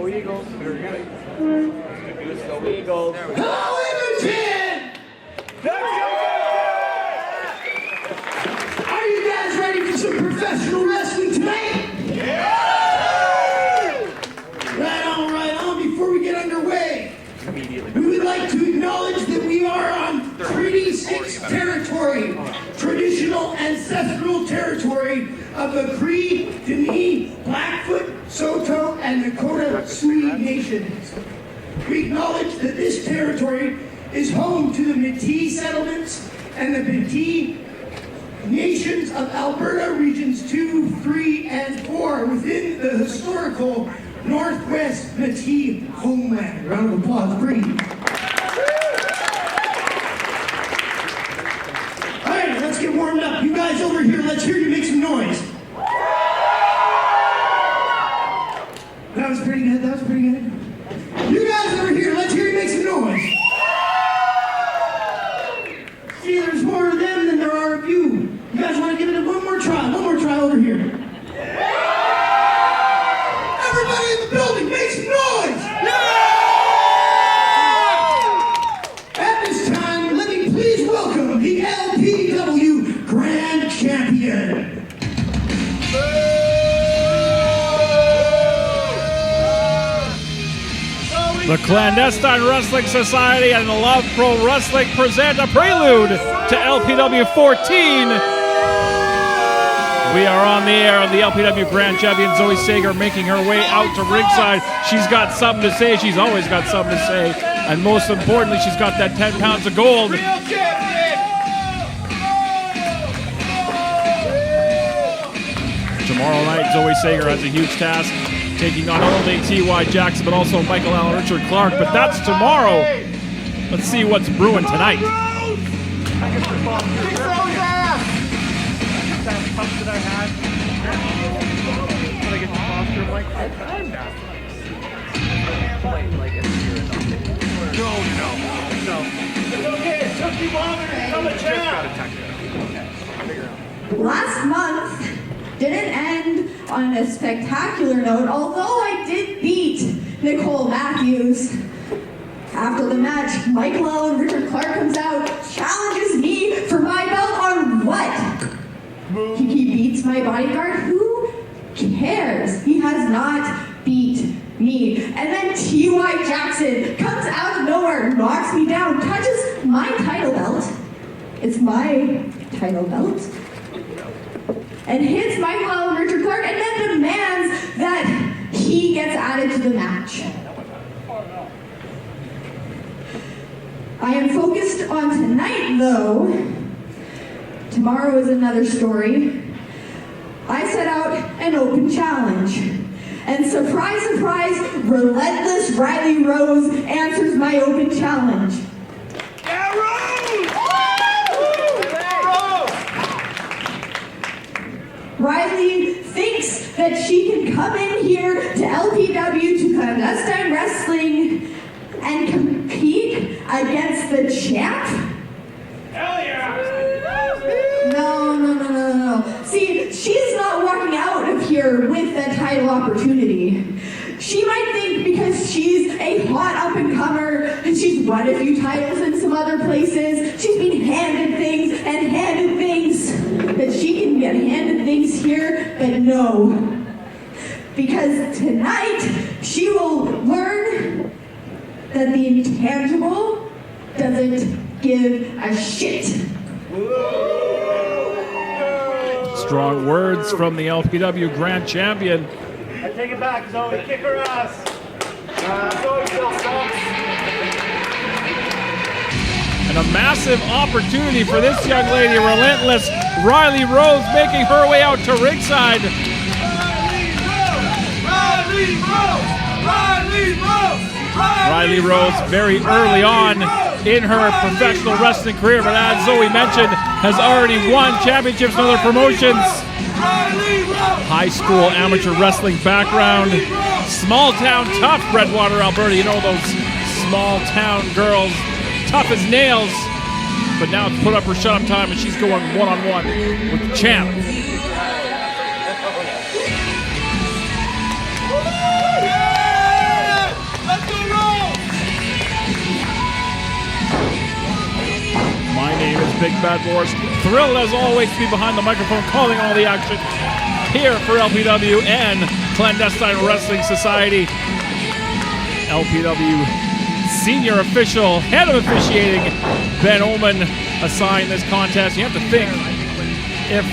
Go Eagles. Very good. Let's go Eagles. Are you guys ready for some professional wrestling tonight? Yeah! Right on. Before we get underway, we would like to acknowledge that we are on Treaty 6 territory, traditional ancestral territory of the Cree, Dene, Blackfoot, Saulteaux, and Nakota Sioux nations. We acknowledge that this territory is home to the Métis settlements and the Métis nations of Alberta Regions 2, 3, and 4 within the historical Northwest Métis homeland. Round of applause, please. All right, let's get warmed up. You guys over here, let's hear you make some noise. That was pretty good. You guys over here, let's hear you make some noise. See, there's more of them than there are of you. You guys want to give it one more try over here. Everybody in the building, make some noise. At this time, let me please welcome the LPW Grand Champion. The Clandestine Wrestling Society and the Love Pro Wrestling present a prelude to LPW 14. We are on the air of the LPW Grand Champion, Zoe Sager, making her way out to ringside. She's got something to say. She's always got something to say. And most importantly, she's got that 10 pounds of gold. Tomorrow night, Zoe Sager has a huge task, taking on only T.Y. Jackson, but also Michael Allen, Richard Clark. But that's tomorrow. Let's see what's brewing tonight. Last month didn't end on a spectacular note, although I did beat Nicole Matthews. After the match, Michael Allen, Richard Clark comes out, challenges me for my belt on what? He beats my bodyguard? Who cares? He has not beat me. And then T.Y. Jackson comes out of nowhere, knocks me down, touches my title belt. It's my title belt. And hits Michael Allen, Richard Clark, and then demands that he gets added to the match. I am focused on tonight, though. Tomorrow is another story. I set out an open challenge. And surprise, surprise, relentless Rylie Rose answers my open challenge. Yeah, Rose! Rylie thinks that she can come in here to LPW, to Clandestine Wrestling, and compete against the champ? Hell yeah! No. See, she's not walking out of here with that title opportunity. She might think because she's a hot up-and-comer and she's won a few titles in some other places, she's been handed things, that she can get handed things here, but no. Because tonight, she will learn that the intangible doesn't give a shit. Strong words from the LPW Grand Champion. I take it back, Zoe. Kick her ass. Zoe still sucks. And a massive opportunity for this young lady, relentless Rylie Rose, making her way out to ringside. Rylie Rose very early on in her professional wrestling career, but as Zoe mentioned, has already won championships in other promotions. High school amateur wrestling background. Small town tough, Redwater, Alberta. You know those small town girls, tough as nails. But now it's put up or shut up time, and she's going one-on-one with the champ. Big Bad Boars. Thrilled as always to be behind the microphone calling all the action here for LPW and Clandestine Wrestling Society. LPW senior official, head of officiating, Ben Oman, assigned this contest. You have to think, if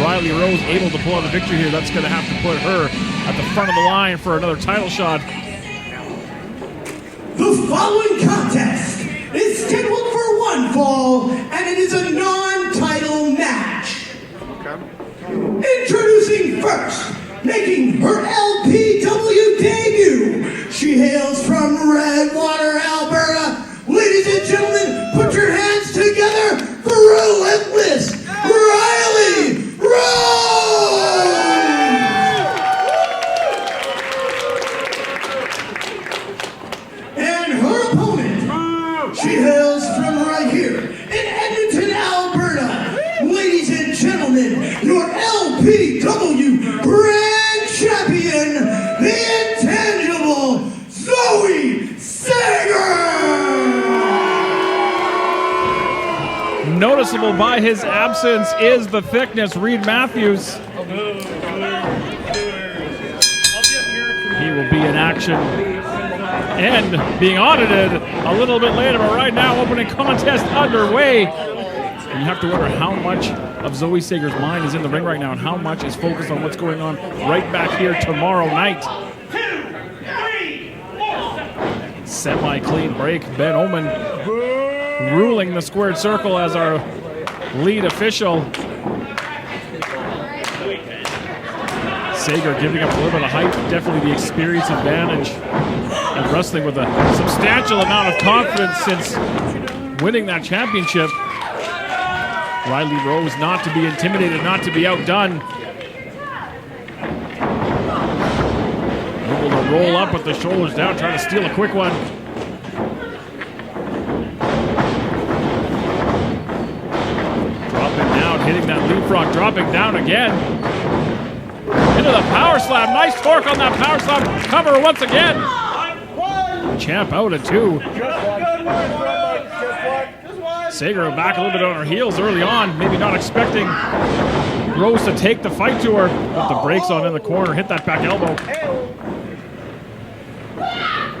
Rylie Rose able to pull out a victory here, that's going to have to put her at the front of the line for another title shot. The following contest is scheduled for one fall, and it is a non-title match. Introducing first, making her LPW debut. She hails from Redwater, Alberta. Ladies and gentlemen, put your hands together for Relentless Rylie Rose! And her opponent, she hails from right here in Edmonton, Alberta. Ladies and gentlemen, your LPW Grand Champion, the intangible Zoe Sager! Noticeable by his absence is the thickness, Reed Matthews. He will be in action and being audited a little bit later, but right now opening contest underway. And you have to wonder how much of Zoe Sager's mind is in the ring right now and how much is focused on what's going on right back here tomorrow night. Semi-clean break. Ben Oman ruling the squared circle as our lead official. Sager giving up a little bit of height, but definitely the experience advantage and wrestling with a substantial amount of confidence since winning that championship. Rylie Rose not to be intimidated, not to be outdone. Able to roll up with the shoulders down, trying to steal a quick one. Dropping down, hitting that leapfrog, dropping down again. Into the power slam, nice torque on that power slam. Cover once again. Champ out at 2. Sager back a little bit on her heels early on, maybe not expecting Rose to take the fight to her. Put the brakes on in the corner, hit that back elbow.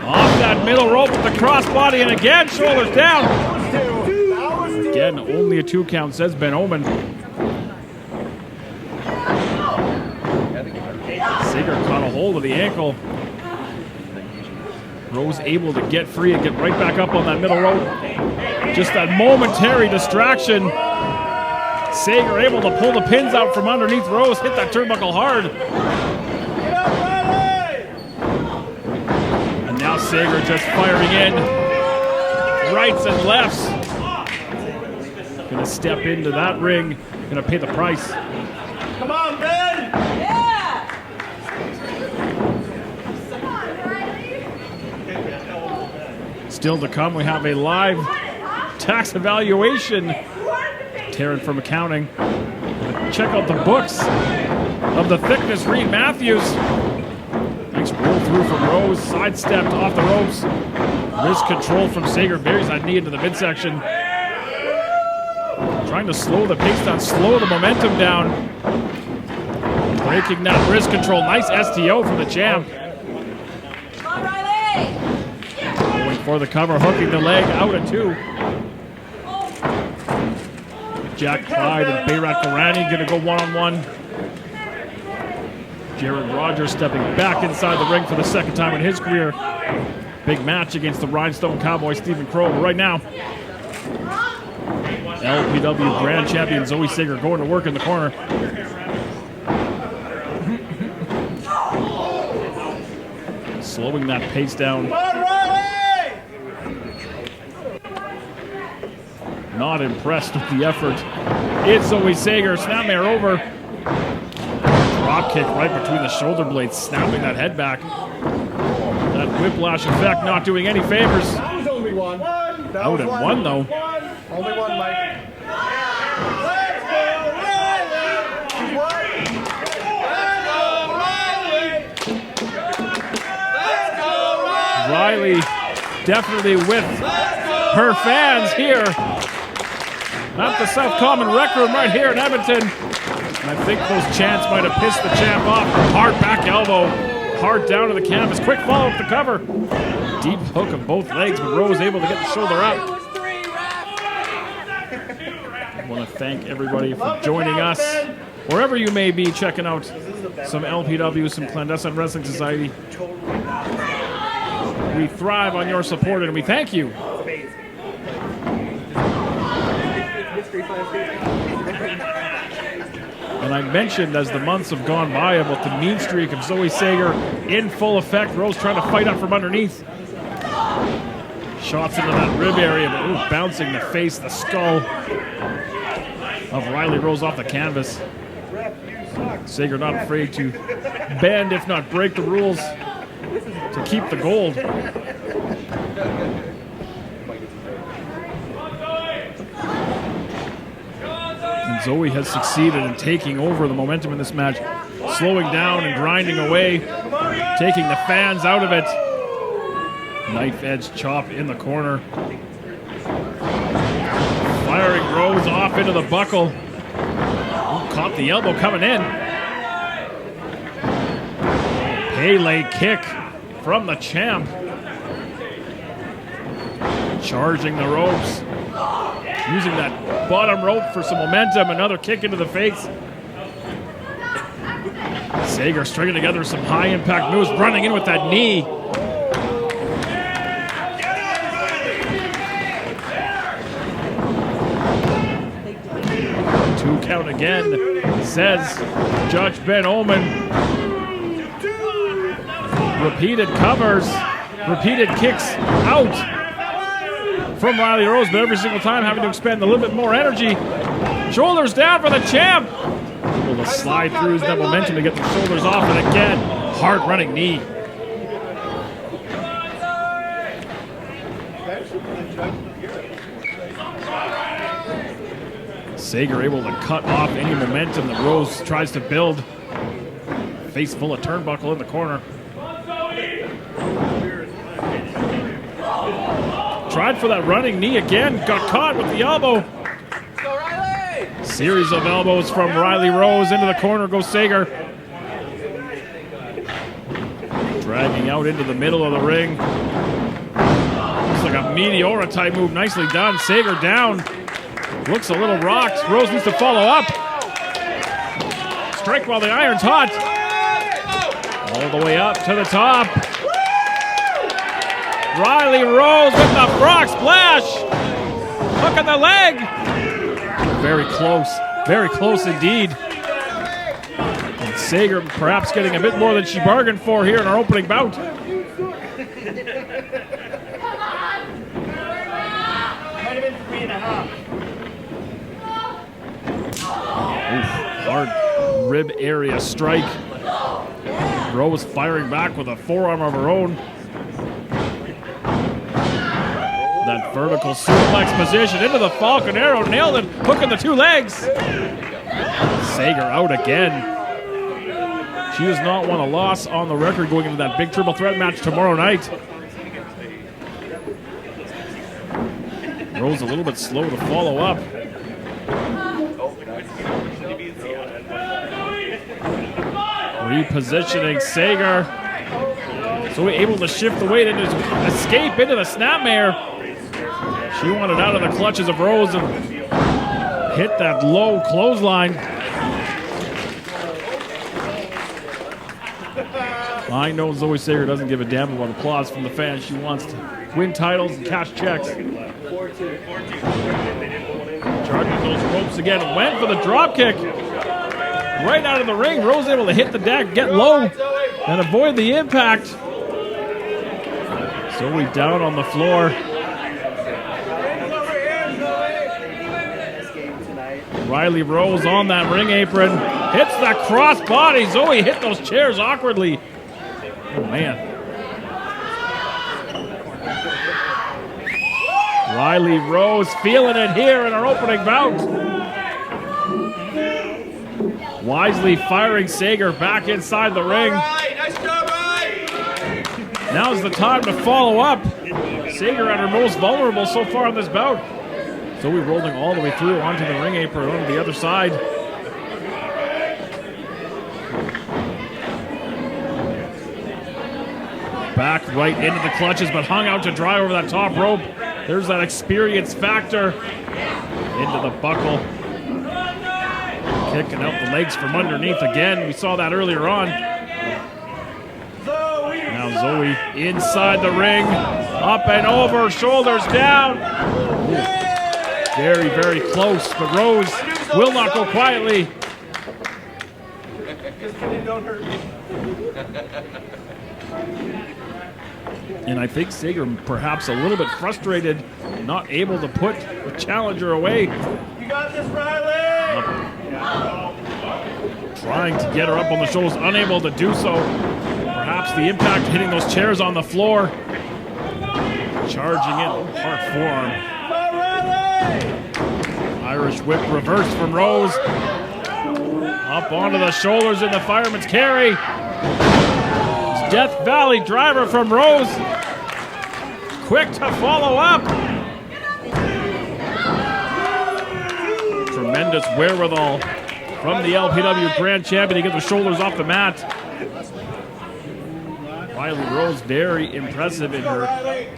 Off that middle rope with the crossbody, and again, shoulders down. Again, only a 2 count, says Ben Oman. Sager caught a hold of the ankle. Rose able to get free and get right back up on that middle rope. Just that momentary distraction. Sager able to pull the pins out from underneath Rose, hit that turnbuckle hard. And now Sager just firing in. Rights and lefts. Gonna step into that ring, gonna pay the price. Come on, Ben! Yeah! Still to come, we have a live tax evaluation. Taryn from accounting. Check out the books of the thickness, Reed Matthews. Nice roll through from Rose, sidestepped off the ropes. Wrist control from Sager, buries that knee into the midsection. Trying to slow the pace down, slow the momentum down. Breaking that wrist control, nice STO from the champ. Come on, Rylie! Going for the cover, hooking the leg out at 2. Jack Pride and Berat Gorani gonna go one-on-one. Jared Rogers stepping back inside the ring for the second time in his career. Big match against the Rhinestone Cowboy, Stephen Crowe. But right now, LPW Grand Champion Zoe Sager going to work in the corner. Slowing that pace down. Not impressed with the effort. It's Zoe Sager, snapmare over. Drop kick right between the shoulder blades, snapping that head back. That whiplash effect not doing any favors. That was only one. Out at 1 though. Only one, Mike. Let's go, Rylie definitely with her fans here. at the South Common Rec Room right here in Edmonton. And I think those chants might have pissed the champ off. Hard back elbow, hard down to the canvas. Quick follow up the cover. Deep hook of both legs, but Rose able to get the shoulder up. I want to thank everybody for joining us. Wherever you may be checking out some LPW, some Clandestine Wrestling Society. We thrive on your support and we thank you. And I mentioned as the months have gone by about the mean streak of Zoe Sager in full effect. Rose trying to fight up from underneath. Shots into that rib area, but ooh, bouncing the face, the skull of Rylie Rose off the canvas. Sager not afraid to bend, if not break the rules, to keep the gold. And Zoe has succeeded in taking over the momentum in this match, slowing down and grinding away, taking the fans out of it. Knife edge chop in the corner. Firing Rose off into the buckle. Ooh, caught the elbow coming in. Pele kick from the champ. Charging the ropes. Using that bottom rope for some momentum. Another kick into the face. Sager stringing together some high impact moves, running in with that knee. 2 count again, says Judge Ben Omen. Repeated covers, repeated kicks out from Rylie Rose, but every single time having to expend a little bit more energy. Shoulders down for the champ. Able to slide through that momentum to get the shoulders off, and again, hard running knee. Sager able to cut off any momentum that Rose tries to build. Face full of turnbuckle in the corner. Tried for that running knee again, got caught with the elbow. Series of elbows from Rylie Rose into the corner goes Sager. Dragging out into the middle of the ring. Looks like a Meteora type move, nicely done. Sager down. Looks a little rocked. Rose needs to follow up. Strike while the iron's hot. All the way up to the top. Rylie Rose with the frog splash. Hook on the leg. Very close indeed. And Sager perhaps getting a bit more than she bargained for here in our opening bout. Might have been 3.5. Oof, hard rib area strike. Rose firing back with a forearm of her own. That vertical suplex position into the Falcon Arrow, nailed it, hooking the 2 legs. Sager out again. She has not won a loss on the record going into that big triple threat match tomorrow night. Rose a little bit slow to follow up. Repositioning Sager. So able to shift the weight and escape into the snapmare. She wanted out of the clutches of Rose and hit that low clothesline. I know Zoe Sager doesn't give a damn about applause from the fans. She wants to win titles and cash checks. Charging those ropes again. Went for the drop kick. Right out of the ring. Rose able to hit the deck, get low, and avoid the impact. Zoe down on the floor. Rylie Rose on that ring apron. Hits that cross body. Zoe hit those chairs awkwardly. Oh, man. Rylie Rose feeling it here in our opening bout. Wisely firing Sager back inside the ring. Now's the time to follow up. Sager at her most vulnerable so far in this bout. Zoe rolling all the way through onto the ring apron, onto the other side. Back right into the clutches, but hung out to dry over that top rope. There's that experience factor. Into the buckle. Kicking out the legs from underneath again. We saw that earlier on. Now Zoe inside the ring. Up and over, shoulders down. Ooh. Very, very close, but Rose will not go quietly. And I think Sager perhaps a little bit frustrated, not able to put the challenger away. You got this, Rylie! Trying to get her up on the shoulders, unable to do so. Perhaps the impact hitting those chairs on the floor. Charging in, hard forearm. Irish whip reverse from Rose. Up onto the shoulders in the fireman's carry. Death Valley driver from Rose. Quick to follow up. Tremendous wherewithal from the LPW Grand Champion to get the shoulders off the mat. Rylie Rose, very impressive in her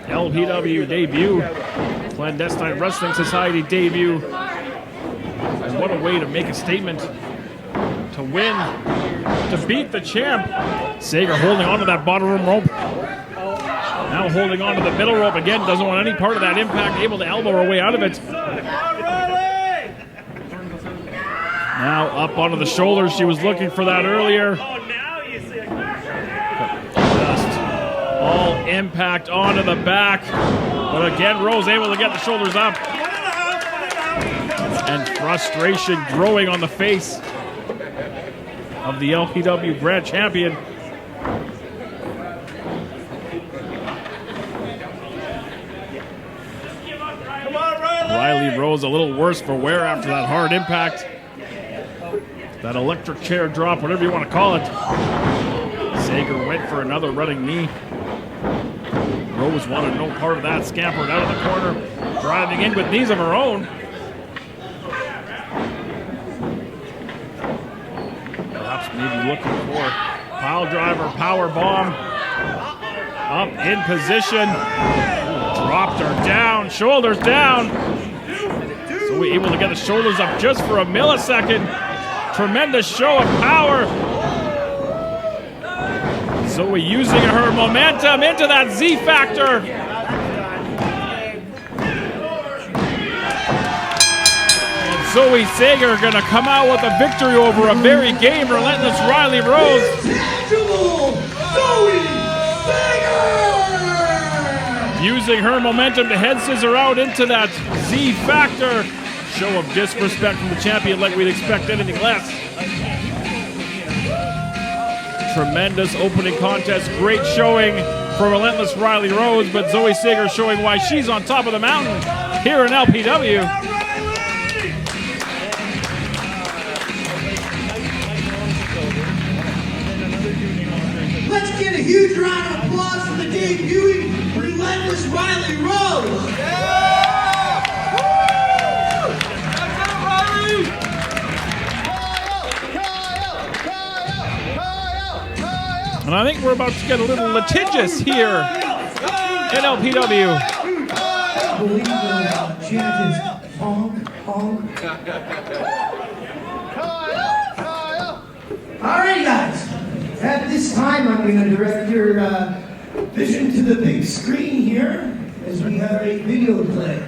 LPW debut. Clandestine Wrestling Society debut. And what a way to make a statement. To win, to beat the champ. Sager holding onto that bottom rope. Now holding onto the middle rope again. Doesn't want any part of that impact. Able to elbow her way out of it. Now up onto the shoulders. She was looking for that earlier. Just all impact onto the back. But again, Rose able to get the shoulders up. And frustration growing on the face of the LPW Grand Champion. Rylie Rose a little worse for wear after that hard impact. That electric chair drop, whatever you want to call it. Sager went for another running knee. Rose wanted no part of that, scampered out of the corner, driving in with knees of her own. Maybe looking for pile driver, power bomb. Up in position. Dropped her down, shoulders down. So we're able to get the shoulders up just for a millisecond. Tremendous show of power. Zoe using her momentum into that Z factor. Zoe Sager gonna come out with a victory over a very game, relentless Rylie Rose. Zoe Sager! Using her momentum to head scissor out into that Z factor. Show of disrespect from the champion like we'd expect anything less. Tremendous opening contest, great showing for relentless Rylie Rose, but Zoe Sager showing why she's on top of the mountain here in LPW. Let's get a huge round of applause for the debuting relentless Rylie Rose. And I think we're about to get a little litigious here in LPW. I believe the chant is honk, honk. Alright guys, at this time I'm going to direct your vision to the big screen here as we have a video play.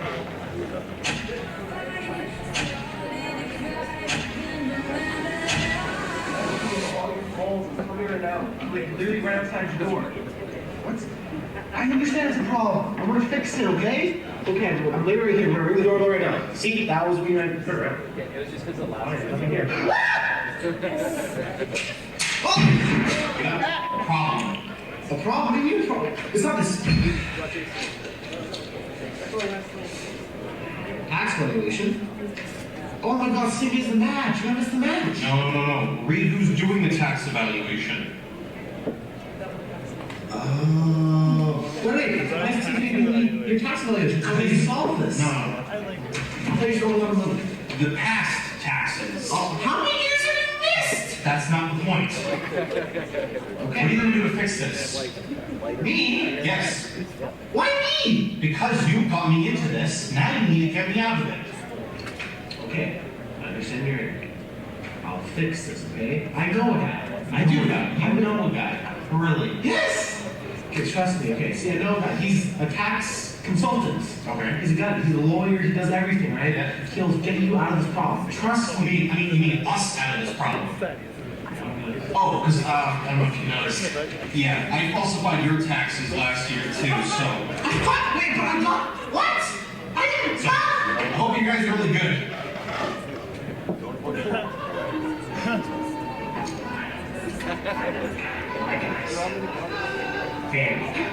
Literally right outside your door. What's? I understand it's a problem. I'm gonna fix it, okay? Okay, I'm literally here. I'm gonna ring the doorbell right now. See, that was me right there. Yeah, it was just because of loud. Nothing here. Problem. A problem? What do you mean problem? It's not this. Tax valuation. Oh my God, Sydney's the match. You missed the match. No. Read who's doing the tax evaluation. Oh. Wait. Nice to meet you. Your tax evaluation. How did you solve this? No. Please don't let him. The past taxes. Oh, how many years have you missed? That's not the point. Okay. What are you gonna do to fix this? Me? Yes. Why me? Because you got me into this, now you need to get me out of it. Okay, I understand your anger. I'll fix this, okay? I know a guy. I do that. You know a guy. Really? Yes! Okay, trust me, okay? See, I know a guy. He's a tax consultant. Okay. He's a guy. He's a lawyer. He does everything, right? Yeah. He'll get you out of this problem. Trust me. You mean us out of this problem. Oh, because I don't know if you noticed. Yeah, I falsified your taxes last year too, so. What? Wait, but I'm not. What? I didn't. I hope you guys are really good. Very.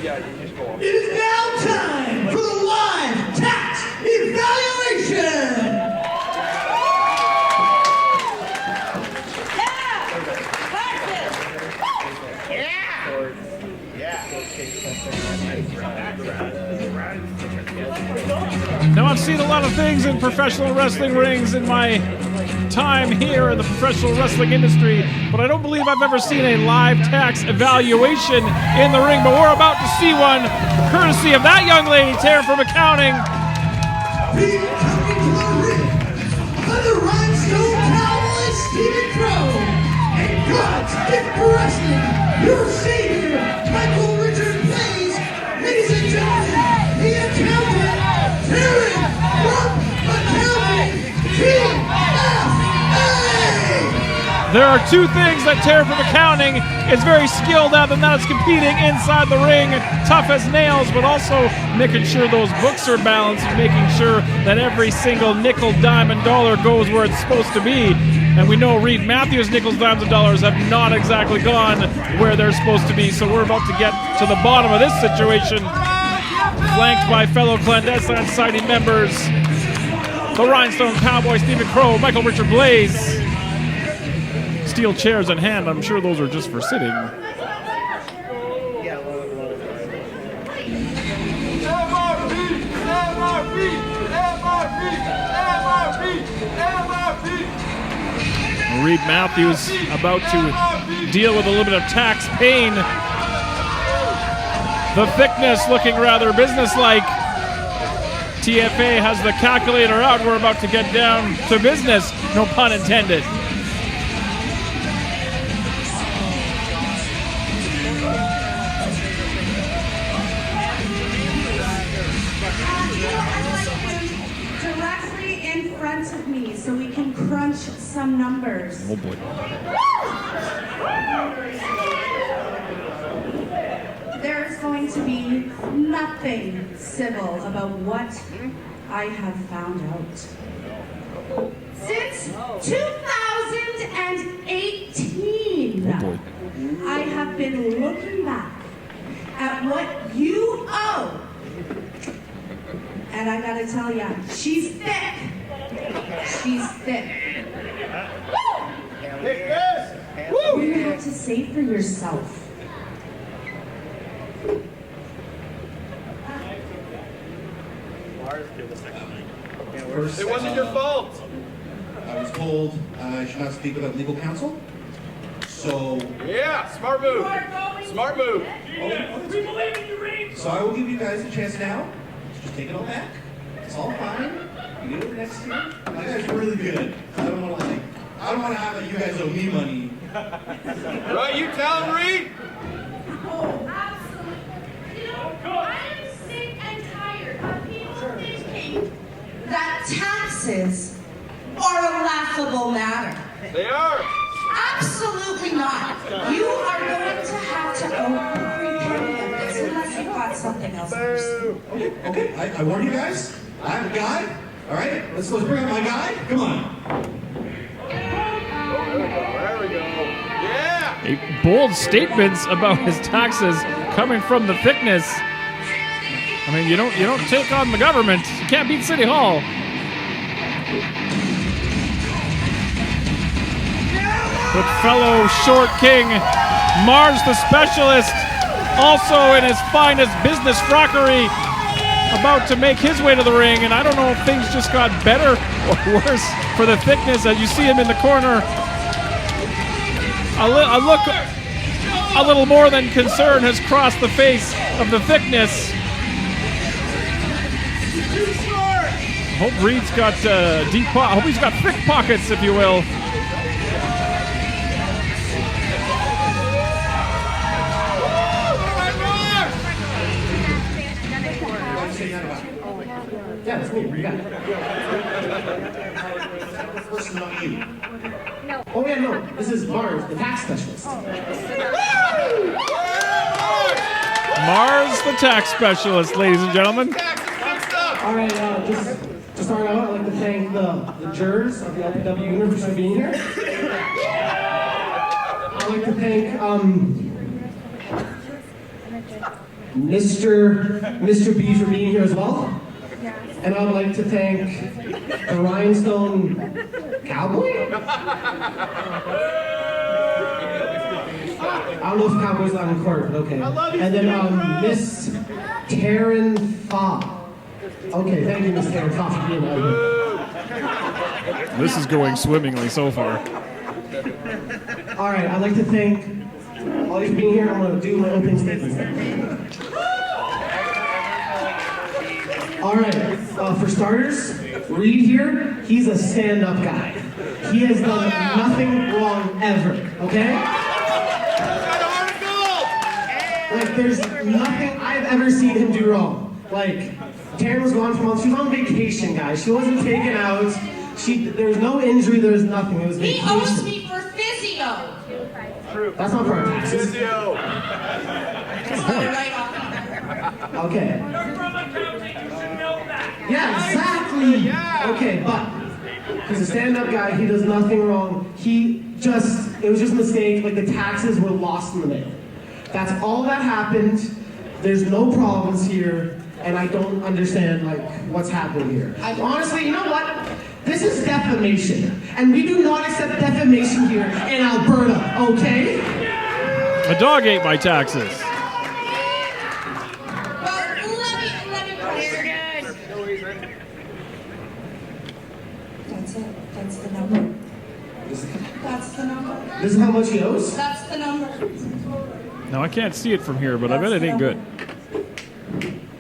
It is now time for the live tax evaluation! Now, I've seen a lot of things in professional wrestling rings in my time here in the professional wrestling industry, but I don't believe I've ever seen a live tax evaluation in the ring. But we're about to see one, courtesy of that young lady, Tara from accounting. Coming to the ring, the Rhinestone Cowboy Stephen Crowe, and God's gift for wrestling, your savior, Michael Richard Blaze, ladies and gentlemen, the accountant, Terry from Accounting TFA! There are two things that Tara from accounting is very skilled at, and that is competing inside the ring, tough as nails, but also making sure those books are balanced and making sure that every single nickel, dime, and dollar goes where it's supposed to be. And we know Reed Matthews' nickels, dimes, and dollars have not exactly gone where they're supposed to be, so we're about to get to the bottom of this situation, flanked by fellow Clandestine Society members, the Rhinestone Cowboy, Stephen Crowe, Michael Richard Blaze. Steel chairs in hand, I'm sure those are just for sitting. Reed Matthews about to deal with a little bit of tax pain. The thickness looking rather businesslike. TFA has the calculator out. We're about to get down to business, no pun intended. Directly in front of me so we can crunch some numbers. Oh boy. There's going to be nothing civil about what I have found out. Since 2018, Oh boy. I have been looking back at what you owe. And I gotta tell ya, she's thick. She's thick. You have to say for yourself. It wasn't your fault. I was told I should not speak without legal counsel. So, Yeah, smart move. Smart move. so I will give you guys a chance now. Just take it all back. It's all fine. You do it next year. You guys are really good. I don't want to have that you guys owe me money. Right, you tell him, Reed. Oh, absolutely. You know, I am sick and tired of people thinking that taxes are a laughable matter. They are. Absolutely not. You are going to have to owe every penny of this unless you've got something else first. Okay. I warn you guys. I have a guy. All right. Let's bring up my guy. Come on. There we go. Yeah. Bold statements about his taxes coming from the thickness. I mean, you don't take on the government. You can't beat City Hall. Now with fellow short king Mars the Specialist, also in his finest business frockery, about to make his way to the ring. And I don't know if things just got better or worse for the thickness as you see him in the corner. A look a little more than concern has crossed the face of the thickness. Hope Reed's got hope he's got thick pockets, if you will. Yeah, that's me. Where you got? First, not you. No. Oh yeah, no. This is Mars, the tax specialist. Mars, the tax specialist, ladies and gentlemen. All right, just to start out, I'd like to thank the jurors of the LPW universe for being here. I'd like to thank Mr. B for being here as well. And I would like to thank the Rhinestone Cowboy? I don't know if Cowboy's not in court, but okay. And then Miss Taryn Fa. Okay, thank you, Miss Taryn Fa, for being out here. This is going swimmingly so far. All right, I'd like to thank all you for being here. I'm going to do my opening statements now. All right, for starters, Reed here, he's a stand-up guy. He has done nothing wrong ever, okay? Like, there's nothing I've ever seen him do wrong. Like, Taryn was gone for months. She was on vacation, guys. She wasn't taken out. There was no injury. There was nothing. It was vacation. He owes me for physio. That's not for our taxes. Physio. Okay. Yeah, exactly. Okay, but he's a stand-up guy. He does nothing wrong. It was just a mistake. Like, the taxes were lost in the mail. That's all that happened. There's no problems here, and I don't understand, like, what's happening here. Honestly, you know what? This is defamation, and we do not accept defamation here in Alberta, okay? A dog ate my taxes. That's it. That's the number. That's the number. This is how much he owes? That's the number. Now, I can't see it from here, but I bet it ain't good.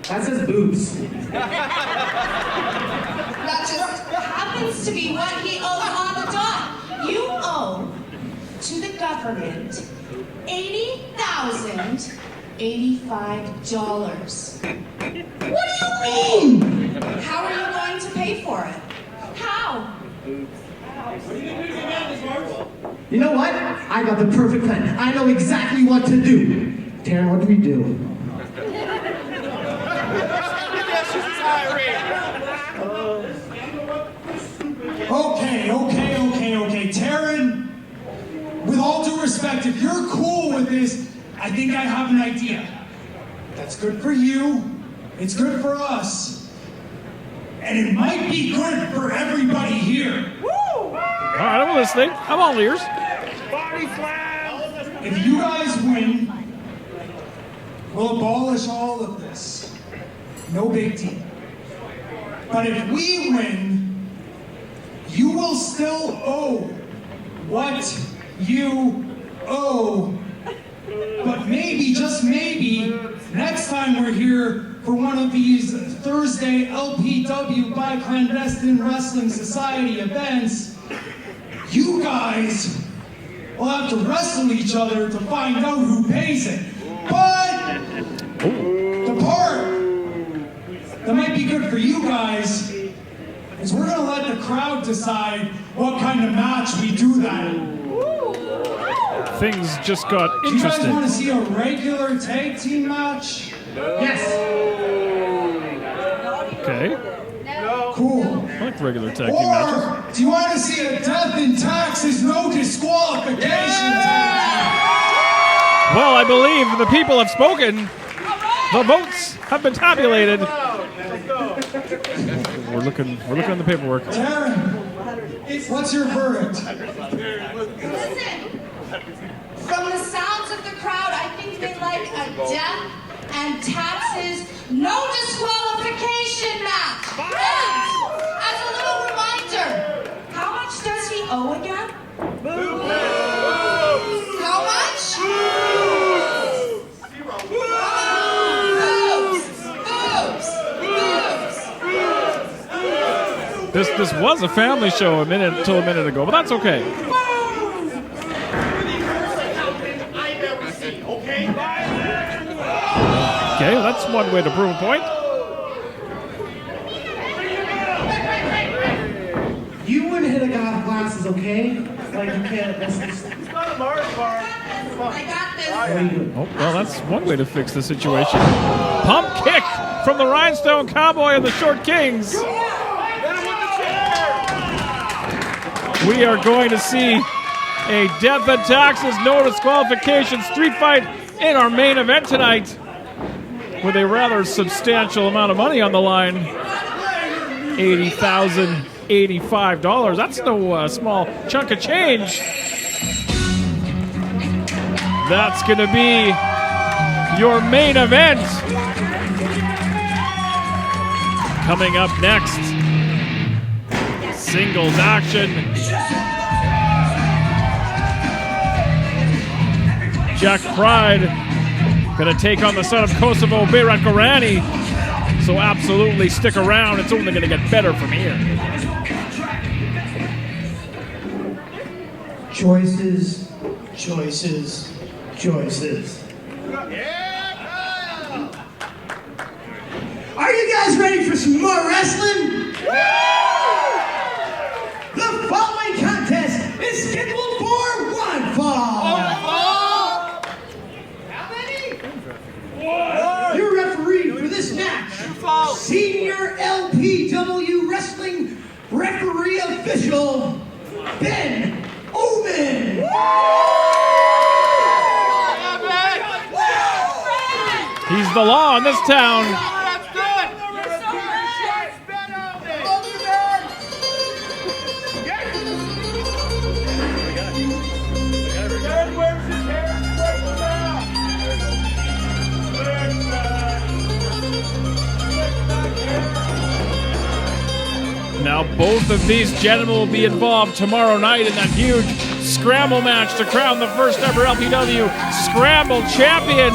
That says boobs. That just happens to be what he owes on the dot. You owe to the government $80,085. What do you mean? How are you going to pay for it? How? You know what? I got the perfect plan. I know exactly what to do. Taryn, what do we do? Okay. Taryn, with all due respect, if you're cool with this, I think I have an idea. That's good for you. It's good for us. And it might be good for everybody here. All right, I'm listening. I'm all ears. If you guys win, we'll abolish all of this. No big deal. But if we win, you will still owe what you owe. But maybe, just maybe, next time we're here for one of these Thursday LPW by Clandestine Wrestling Society events, you guys will have to wrestle each other to find out who pays it. But the part that might be good for you guys is we're gonna let the crowd decide what kind of match we do that in. Things just got Do you guys interesting. want to see a regular tag team match? Yes. Okay. Cool. I like regular tag team matches. Or do you want to see a death in taxes, no disqualification tag Well, I believe the people have spoken. The votes have been tabulated. We're looking at the paperwork. team? Taryn, what's your verdict? Listen, From the sounds of the crowd, I think they like a death and taxes, no disqualification match. And as a little reminder, how much does he owe again? How much? This was a family show until a minute ago, but that's okay. Okay, well, that's one way to prove a point. You wouldn't hit a guy with glasses, okay? Like you can't. That's just. I got this. Oh, well, that's one way to fix the situation. Pump kick from the Rhinestone Cowboy and the Short Kings. We are going to see a death and taxes, no disqualification street fight in our main event tonight with a rather substantial amount of money on the line. $80,085. That's no small chunk of change. That's going to be your main event. Coming up next, singles action. Jack Pride going to take on the son of Kosovo, Berat Gorani. So absolutely stick around. It's only going to get better from here. Choices, choices, choices. Are you guys ready for some more wrestling? The following contest is scheduled for one fall. How many? Your referee for this match, Senior LPW Wrestling Referee Official, Ben Omen. He's the law in this town. Now both of these gentlemen will be involved tomorrow night in that huge scramble match to crown the first ever LPW Scramble Champion.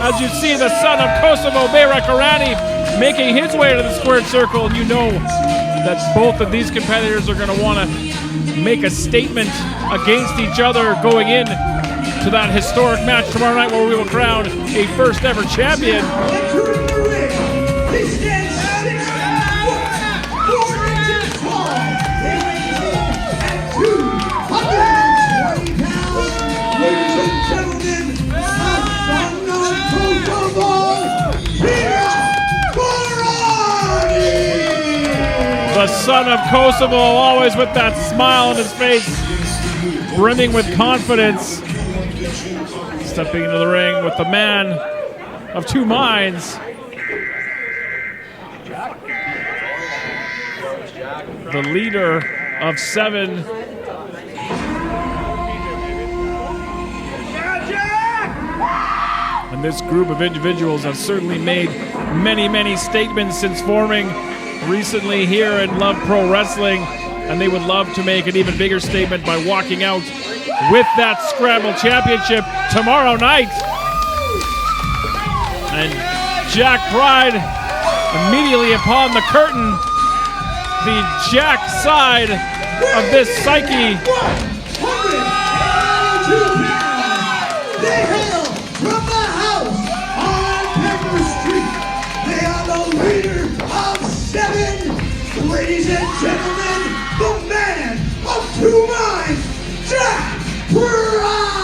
As you see the son of Kosovo, Berat Gorani, making his way to the squared circle. And you know that both of these competitors are going to want to make a statement against each other going in to that historic match tomorrow night where we will crown a first ever champion. The son of Kosovo, always with that smile on his face, brimming with confidence. Stepping into the ring with the man of two minds. The leader of seven. And this group of individuals have certainly made many, many statements since forming recently here in Love Pro Wrestling, and they would love to make an even bigger statement by walking out with that Scramble Championship tomorrow night. And Jack Pride, immediately upon the curtain, the Jack side of this psyche. They hail from the house on Pepper Street. They are the leader of seven. Ladies and gentlemen, the man of two minds, Jack Pride.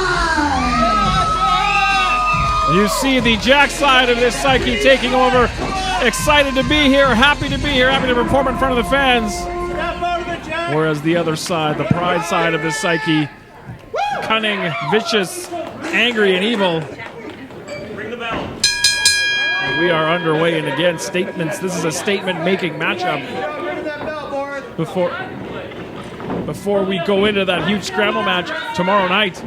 You see the Jack side of this psyche taking over. Excited to be here, happy to be here, happy to perform in front of the fans. Whereas the other side, the Pride side of this psyche, cunning, vicious, angry, and evil. We are underway, and again, statements. This is a statement-making matchup. Before we go into that huge scramble match tomorrow night.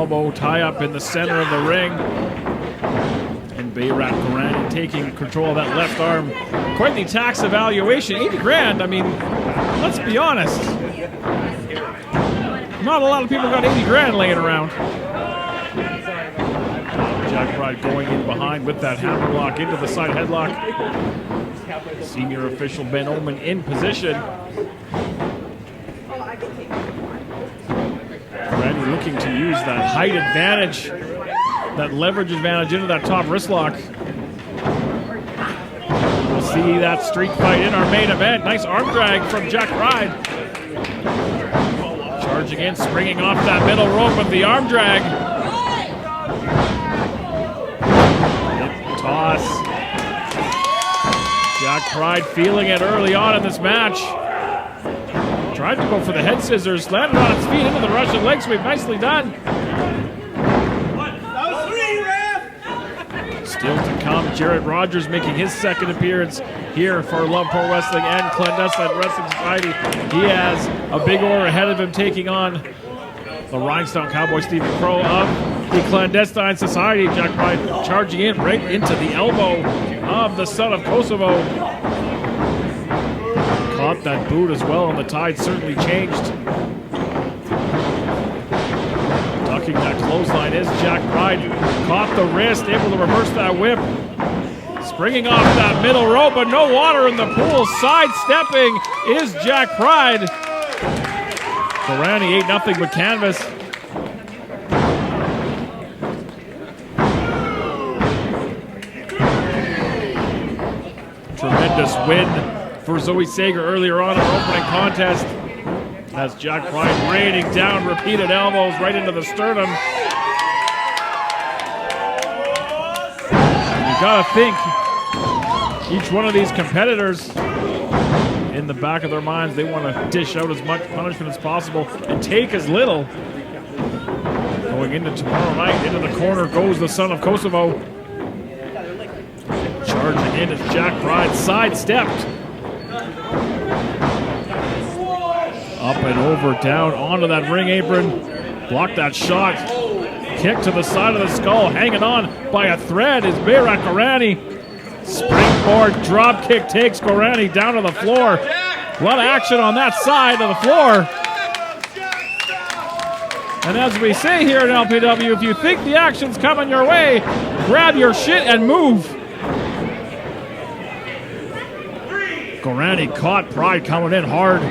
elbow tie up in the center of the ring. And Berat Gorani taking control of that left arm. Quite the tax evaluation. 80 grand, I mean, let's be honest. Not a lot of people got 80 grand laying around. Jack Pride going in behind with that hammerlock into the side headlock. Senior official Ben Oman in position. Gorani looking to use that height advantage, that leverage advantage into that top wrist lock. We'll see that street fight in our main event. Nice arm drag from Jack Pride. Charging in, springing off that middle rope with the arm drag. Toss. Jack Pride feeling it early on in this match. Tried to go for the head scissors, landed on its feet into the Russian leg sweep. Nicely done. Still to come, Jarrett Rogers making his second appearance here for Love Pro Wrestling and Clandestine Wrestling Society. He has a big order ahead of him, taking on the Rhinestone Cowboy Stephen Crowe of the Clandestine Society. Jack Pride charging in right into the elbow of the son of Kosovo. Caught that boot as well, and the tide certainly changed. Ducking that clothesline is Jack Pride. Caught the wrist, able to reverse that whip. Springing off that middle rope, but no water in the pool. Sidestepping is Jack Pride. Gorani 8-0 with canvas. Tremendous win for Zoe Sager earlier on in our opening contest. As Jack Pride raining down repeated elbows right into the sternum. And you gotta think, each one of these competitors, in the back of their minds, they want to dish out as much punishment as possible and take as little. Going into tomorrow night, into the corner goes the son of Kosovo. Charging in as Jack Pride sidestepped. Up and over, down onto that ring apron. Blocked that shot. Kick to the side of the skull. Hanging on by a thread is Berat Gorani. Springboard drop kick takes Gorani down to the floor. A lot of action on that side of the floor. And as we say here at LPW, if you think the action's coming your way, grab your shit and move. Gorani caught Pride coming in hard,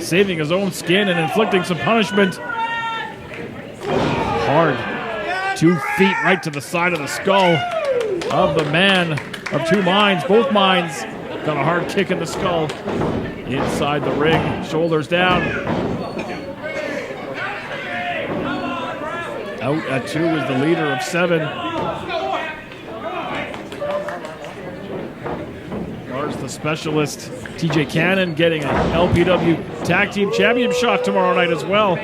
saving his own skin and inflicting some punishment. Hard. 2 feet right to the side of the skull of the man of two minds. Both minds got a hard kick in the skull. Inside the ring, shoulders down. Out at 2 is the leader of 7. There's the specialist, TJ Cannon, getting an LPW Tag Team Championship shot tomorrow night as well.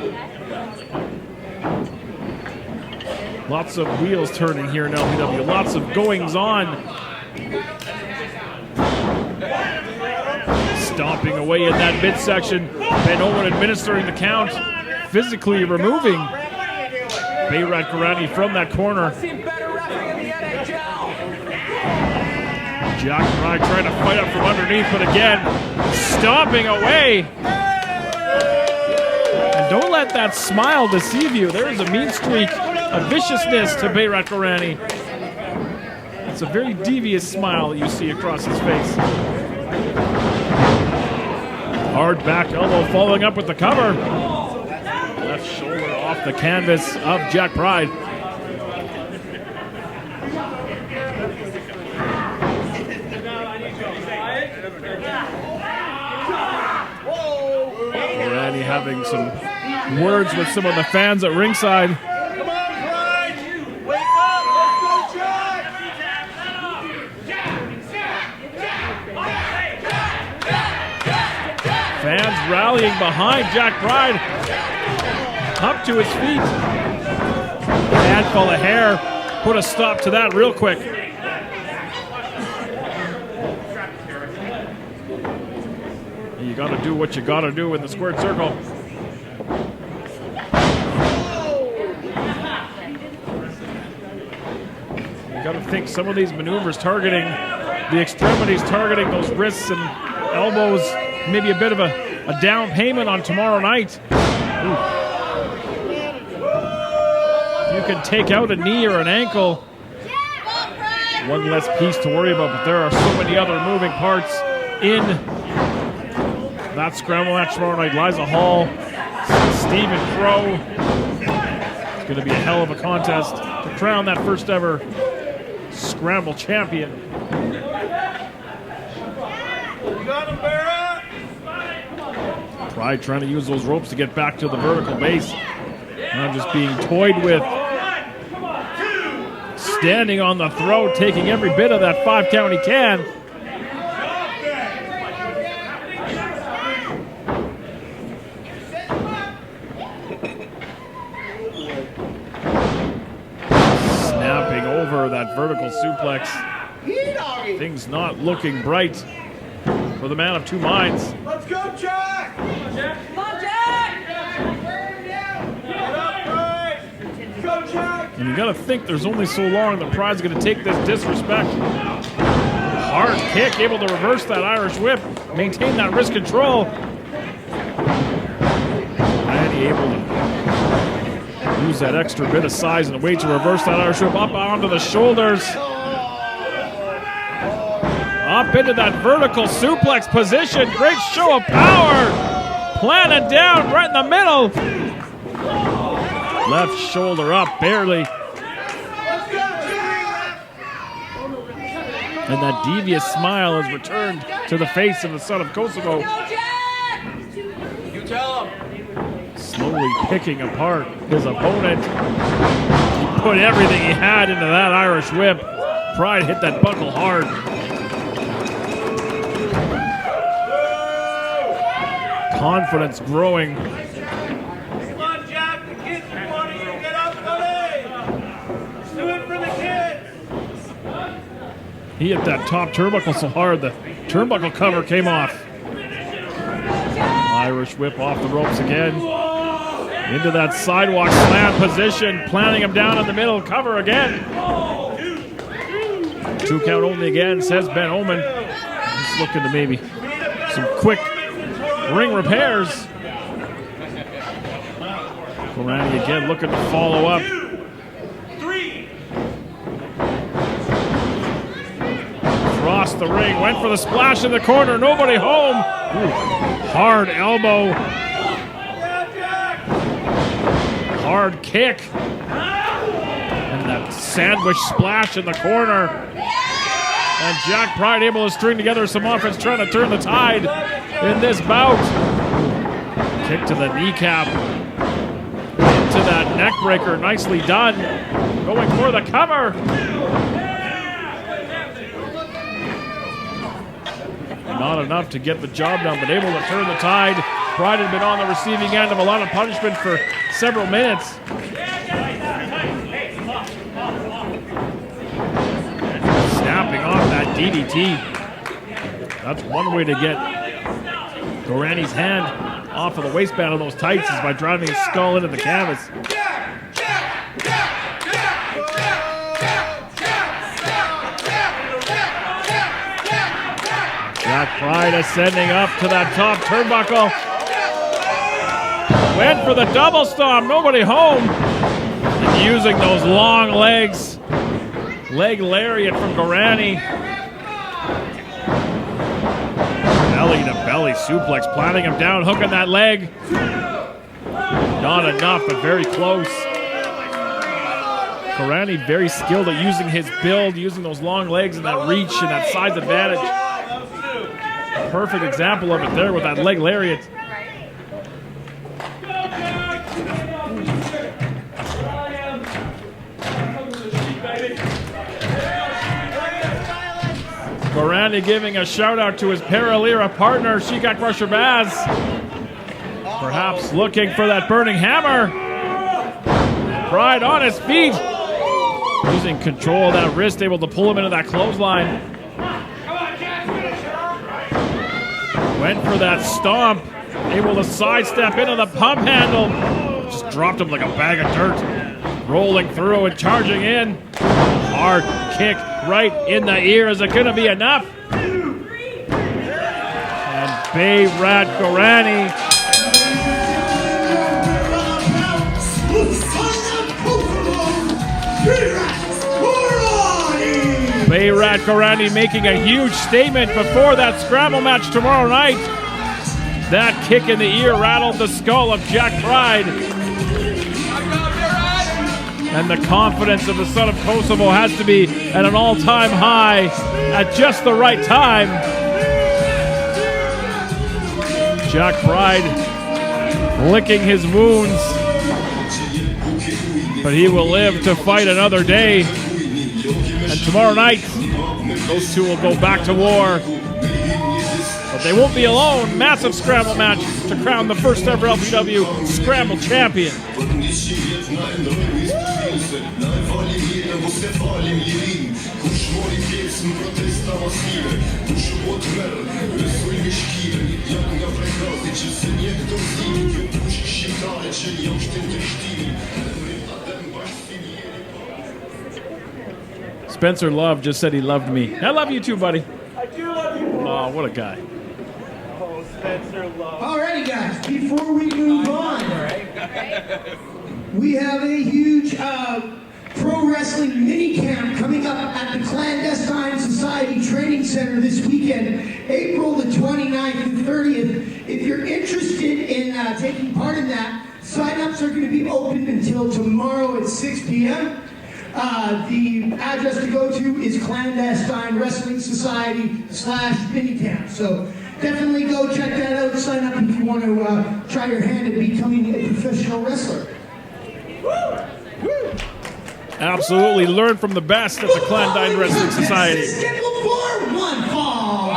Lots of wheels turning here in LPW. Lots of goings on. Stomping away in that midsection. Ben Owen administering the count. Physically removing Berat Gorani from that corner. Jack Pride trying to fight up from underneath, but again, stomping away. And don't let that smile deceive you. There is a mean streak, a viciousness to Berat Gorani. It's a very devious smile that you see across his face. Hard back elbow following up with the cover. Left shoulder off the canvas of Jack Pride. Gorani having some words with some of the fans at ringside. Come on, Pride! Wake up! Let's go, Jack! Fans rallying behind Jack Pride. Up to his feet. Handful of hair. Put a stop to that real quick. You got to do what you got to do in the squared circle. think some of these maneuvers targeting the extremities, targeting those wrists and elbows, maybe a bit of a down payment on tomorrow night. Ooh. You can take out a knee or an ankle, one less piece to worry about, but there are so many other moving parts in that scramble match tomorrow night. Liza Hall, Stephen Crowe. It's going to be a hell of a contest to crown that first ever scramble champion. You got him, Berat! Pride trying to use those ropes to get back to the vertical base. Now just being toyed with. Standing on the throat, taking every bit of that 5 count he can. Snapping over that vertical suplex. Things not looking bright for the man of two minds. Let's go, Jack! Come on, Jack! Get up, Pride! Go, Jack! And you gotta think there's only so long that Pride's gonna take this disrespect. Hard kick, able to reverse that Irish whip, maintain that wrist control. And he able to use that extra bit of size and weight to reverse that Irish whip up onto the shoulders. Up into that vertical suplex position. Great show of power. Planted down right in the middle. Left shoulder up, barely. And that devious smile has returned to the face of the son of Kosovo. You tell him. Slowly picking apart his opponent. He put everything he had into that Irish whip. Pride hit that buckle hard. Confidence growing. Come on, Jack. The kids want you to get up, buddy. Do it for the kids. He hit that top turnbuckle so hard the turnbuckle cover came off. Irish whip off the ropes again. Into that sidewalk slam position, planting him down in the middle, cover again. 2 count only again, says Ben Omen. He's looking to maybe some quick ring repairs. Gorani again looking to follow up. 3. Across the ring, went for the splash in the corner, nobody home. Ooh, hard elbow. Hard kick. And that sandwich splash in the corner. And Jack Pride able to string together some offense, trying to turn the tide in this bout. Kick to the kneecap. Into that neck breaker. Nicely done. Going for the cover. Not enough to get the job done, but able to turn the tide. Pride had been on the receiving end of a lot of punishment for several minutes. Snapping off that DDT. That's one way to get Gorani's hand off of the waistband of those tights is by driving his skull into the canvas. Jack Pride ascending up to that top turnbuckle. Went for the double stomp, nobody home. And using those long legs. Leg lariat from Gorani. Belly to belly suplex, planting him down, hooking that leg. Not enough, but very close. Gorani very skilled at using his build, using those long legs and that reach and that size advantage. Perfect example of it there with that leg lariat. Gorani giving a shout out to his Paralira partner, Shika Crusher Baz. Perhaps looking for that burning hammer. Pride on his feet. Using control of that wrist, able to pull him into that clothesline. Went for that stomp. Able to sidestep into the pump handle. Just dropped him like a bag of dirt. Rolling through and charging in. Hard kick right in the ear. Is it going to be enough? And Berat Gorani Berat Gorani making a huge statement before that scramble match tomorrow night. That kick in the ear rattled the skull of Jack Pride. And the confidence of the son of Kosovo has to be at an all-time high at just the right time. Jack Pride licking his wounds, but he will live to fight another day. And tomorrow night, those two will go back to war. But they won't be alone. Massive scramble match to crown the first ever LPW Scramble Champion. Spencer Love just said he loved me. I love you too, buddy. I do love you. Oh, what a guy. Oh, Spencer Love. Alrighty, guys, before we move on, we have a huge pro wrestling mini camp coming up at the Clandestine Society Training Center this weekend, April the 29th and 30th. If you're interested in taking part in that, sign-ups are going to be open until tomorrow at 6 p.m. The address to go to is Clandestine Wrestling Society /minicamp. So definitely go check that out. Sign up if you want to try your hand at becoming a professional wrestler. Absolutely learn from the best at the Clandestine Wrestling Society. Scheduled for one fall.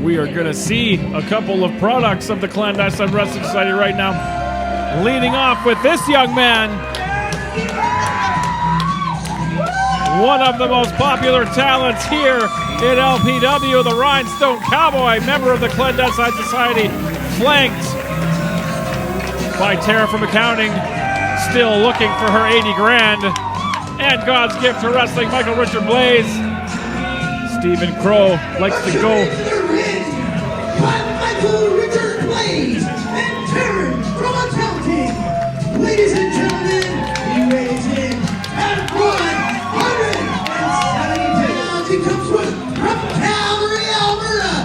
We are going to see a couple of products of the Clandestine Wrestling Society right now. Leading off with this young man. One of the most popular talents here in LPW, the Rhinestone Cowboy, member of the Clandestine Society, flanked by Tara from accounting, still looking for her 80 grand. And God's gift to wrestling, Michael Richard Blaze. Stephen Crowe likes to go. Michael Richard Blaze and Taryn from accounting. Ladies and gentlemen, he weighs in at 170 pounds. He comes from Calgary, Alberta.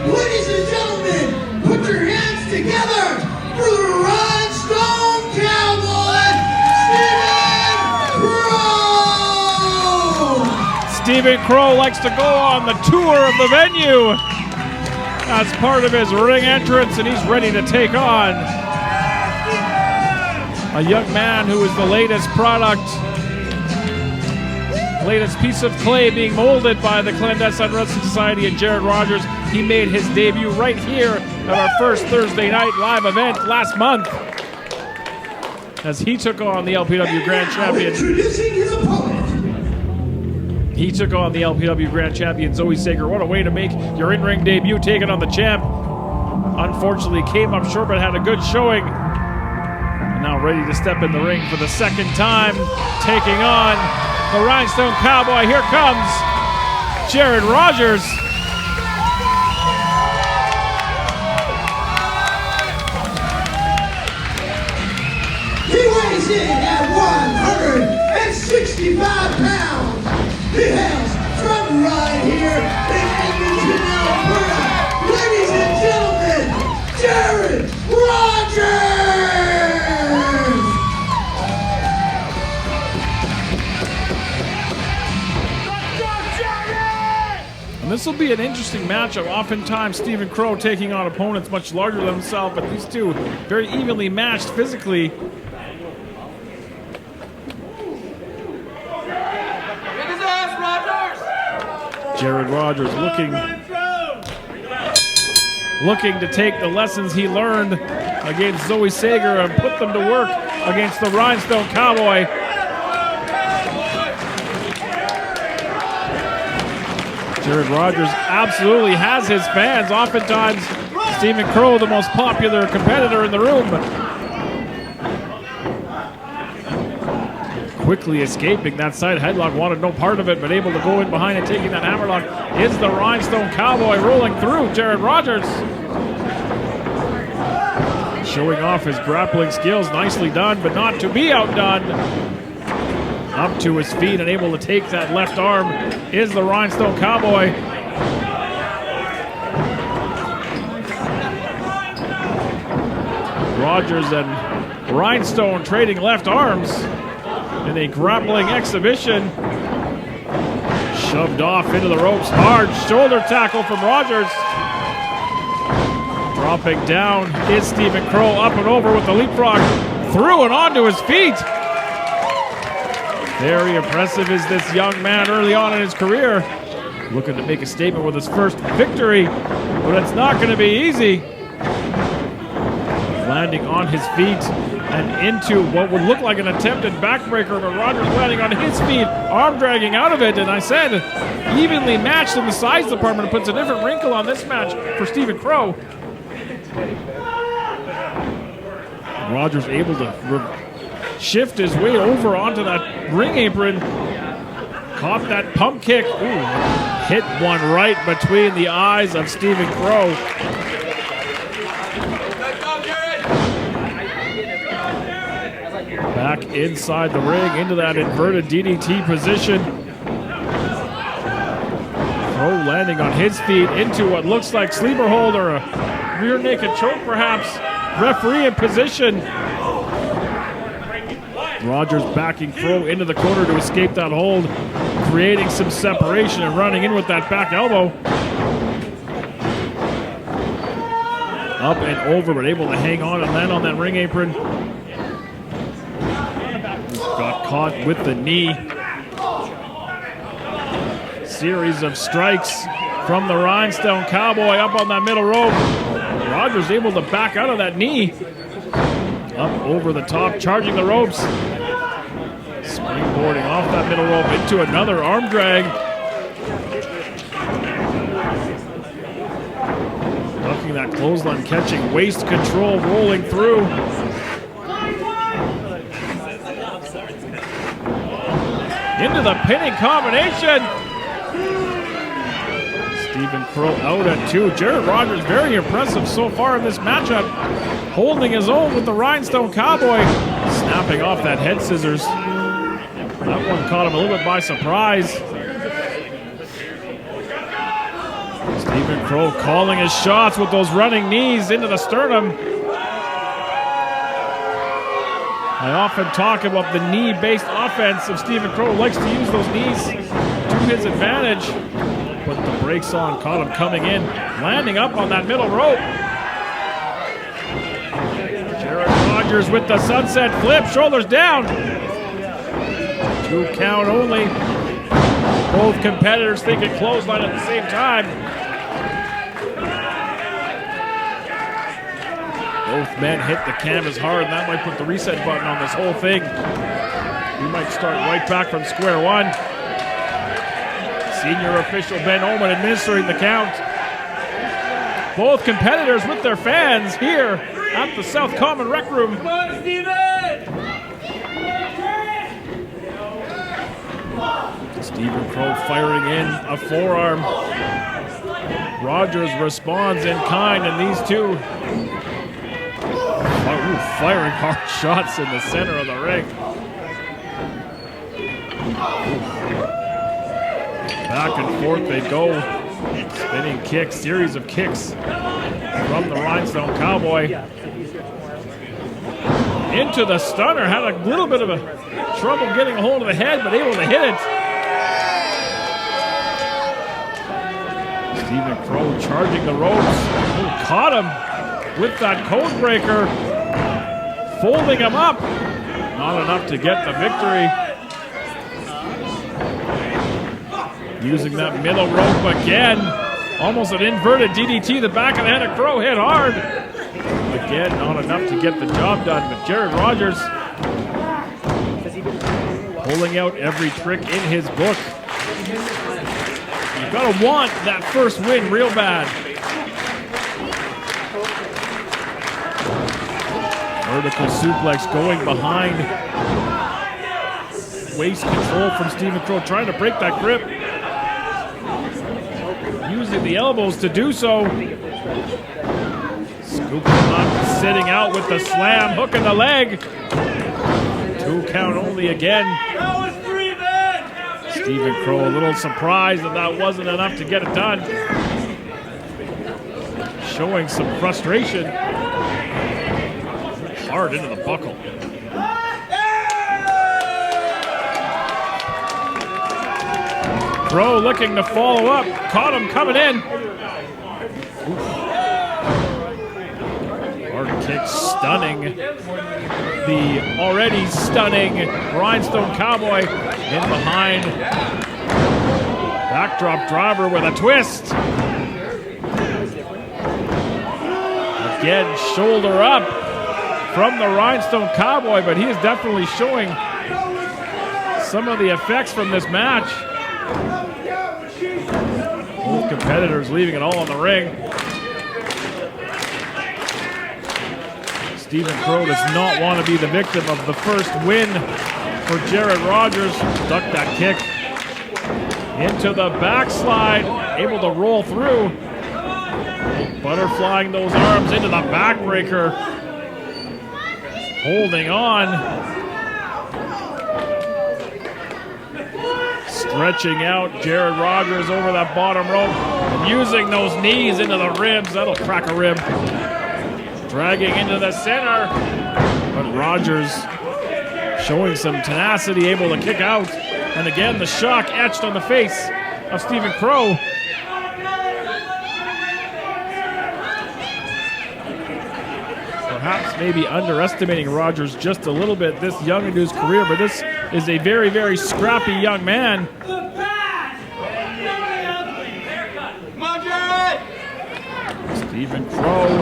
Ladies and gentlemen, put your hands together for the Rhinestone Cowboy, Stephen Crowe. Stephen Crowe likes to go on the tour of the venue as part of his ring entrance, and he's ready to take on a young man who is the latest product, latest piece of clay being molded by the Clandestine Wrestling Society and Jared Rogers. He made his debut right here at our first Thursday night live event last month as he took on the LPW Grand Champion. Introducing his opponent. He took on the LPW Grand Champion, Zoe Sager. What a way to make your in-ring debut, taking on the champ. Unfortunately, came up short, but had a good showing. And now ready to step in the ring for the second time, taking on the Rhinestone Cowboy. Here comes Jared Rogers. He weighs in at 165 pounds. He hails from right here in Edmonton, Alberta. Ladies and gentlemen, Jared Rogers! And this will be an interesting matchup. Oftentimes, Stephen Crowe taking on opponents much larger than himself, but these two very evenly matched physically. Jared Rogers looking to take the lessons he learned against Zoe Sager and put them to work against the Rhinestone Cowboy. Jared Rogers absolutely has his fans. Oftentimes, Stephen Crowe, the most popular competitor in the room. quickly escaping that side headlock, wanted no part of it, but able to go in behind and taking that hammerlock is the Rhinestone Cowboy, rolling through Jared Rogers. Showing off his grappling skills, nicely done, but not to be outdone. Up to his feet and able to take that left arm is the Rhinestone Cowboy. Rogers and Rhinestone trading left arms in a grappling exhibition. Shoved off into the ropes. Hard shoulder tackle from Rogers. Dropping down is Stephen Crowe, up and over with the leapfrog. Through and onto his feet. Very impressive is this young man early on in his career. Looking to make a statement with his first victory, but it's not going to be easy. Landing on his feet and into what would look like an attempted backbreaker, but Rogers landing on his feet, arm dragging out of it, and I said evenly matched in the size department. It puts a different wrinkle on this match for Stephen Crowe. Rogers able to shift his way over onto that ring apron. Caught that pump kick. Ooh, hit one right between the eyes of Stephen Crowe. Back inside the ring into that inverted DDT position. Crowe landing on his feet into what looks like sleeper hold or a rear naked choke perhaps. Referee in position. Rogers backing Crowe into the corner to escape that hold, creating some separation and running in with that back elbow. Up and over, but able to hang on and land on that ring apron. Got caught with the knee. Series of strikes from the Rhinestone Cowboy up on that middle rope. Rogers able to back out of that knee. Up over the top, charging the ropes. Springboarding off that middle rope into another arm drag. Ducking that clothesline, catching waist control, rolling through. Into the pinning combination. Stephen Crowe out at 2. Jared Rogers very impressive so far in this matchup. Holding his own with the Rhinestone Cowboy. Snapping off that head scissors. That one caught him a little bit by surprise. Stephen Crowe calling his shots with those running knees into the sternum. I often talk about the knee-based offense of Stephen Crowe. Likes to use those knees to his advantage. Put the brakes on, caught him coming in, landing up on that middle rope. Jared Rogers with the sunset flip, shoulders down. 2 count only. Both competitors thinking clothesline at the same time. Both men hit the canvas hard, and that might put the reset button on this whole thing. We might start right back from square one. Senior official Ben Oman administering the count. Both competitors with their fans here at the South Common Rec Room. Come on, Steven! Stephen Crowe firing in a forearm. Rogers responds in kind, and these two firing hard shots in the center of the ring. Back and forth they go. Spinning kicks, series of kicks from the Rhinestone Cowboy. Into the stunner, had a little bit of a trouble getting a hold of the head, but able to hit it. Stephen Crowe charging the ropes. Ooh, caught him with that code breaker. Folding him up. Not enough to get the victory. Using that middle rope again. Almost an inverted DDT. The back of the head of Crowe hit hard. Again, not enough to get the job done. But Jared Rogers pulling out every trick in his book. You've got to want that first win real bad. Vertical suplex going behind waist control from Stephen Crowe, trying to break that grip. Using the elbows to do so. Scooping him up, sitting out with the slam, hook in the leg. 2 count only again. That was 3 men. Stephen Crowe a little surprised that wasn't enough to get it done. Showing some frustration. Hard into the buckle. Crowe looking to follow up. Caught him coming in. Hard kick stunning the already stunning Rhinestone Cowboy in behind. Backdrop driver with a twist. Again, shoulder up from the Rhinestone Cowboy, but he is definitely showing some of the effects from this match. Both competitors leaving it all in the ring. Stephen Crowe does not want to be the victim of the first win for Jared Rogers. Ducked that kick into the backslide, able to roll through. Butterflying those arms into the backbreaker. Holding on. Stretching out Jared Rogers over that bottom rope. And using those knees into the ribs. That'll crack a rib. Dragging into the center. But Rogers showing some tenacity, able to kick out. And again, the shock etched on the face of Stephen Crowe. Perhaps maybe underestimating Rogers just a little bit this young into his career, but this is a very, very scrappy young man. Stephen Crowe.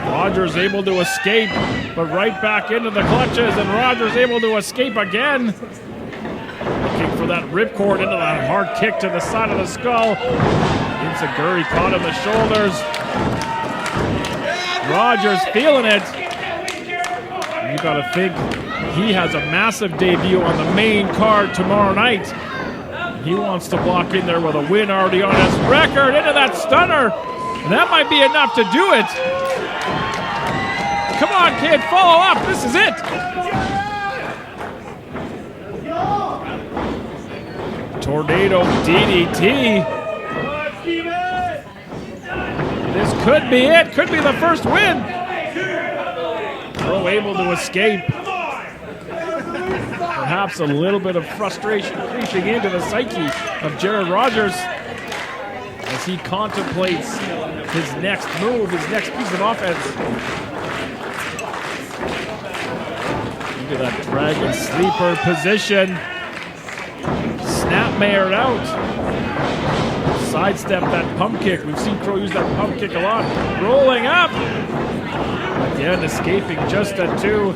Rogers able to escape, but right back into the clutches, and Rogers able to escape again. Looking for that ripcord into that hard kick to the side of the skull. Inzaguri caught in the shoulders. Rogers feeling it. You gotta think he has a massive debut on the main card tomorrow night. He wants to block in there with a win already on his record into that stunner. And that might be enough to do it. Come on, kid, follow up. This is it. Tornado DDT. This could be it. Could be the first win. Crowe able to escape. Perhaps a little bit of frustration creeping into the psyche of Jared Rogers as he contemplates his next move, his next piece of offense. Into that dragon sleeper position. Snapmared out. Sidestep that pump kick. We've seen Crowe use that pump kick a lot. Rolling up. Again, escaping just at 2.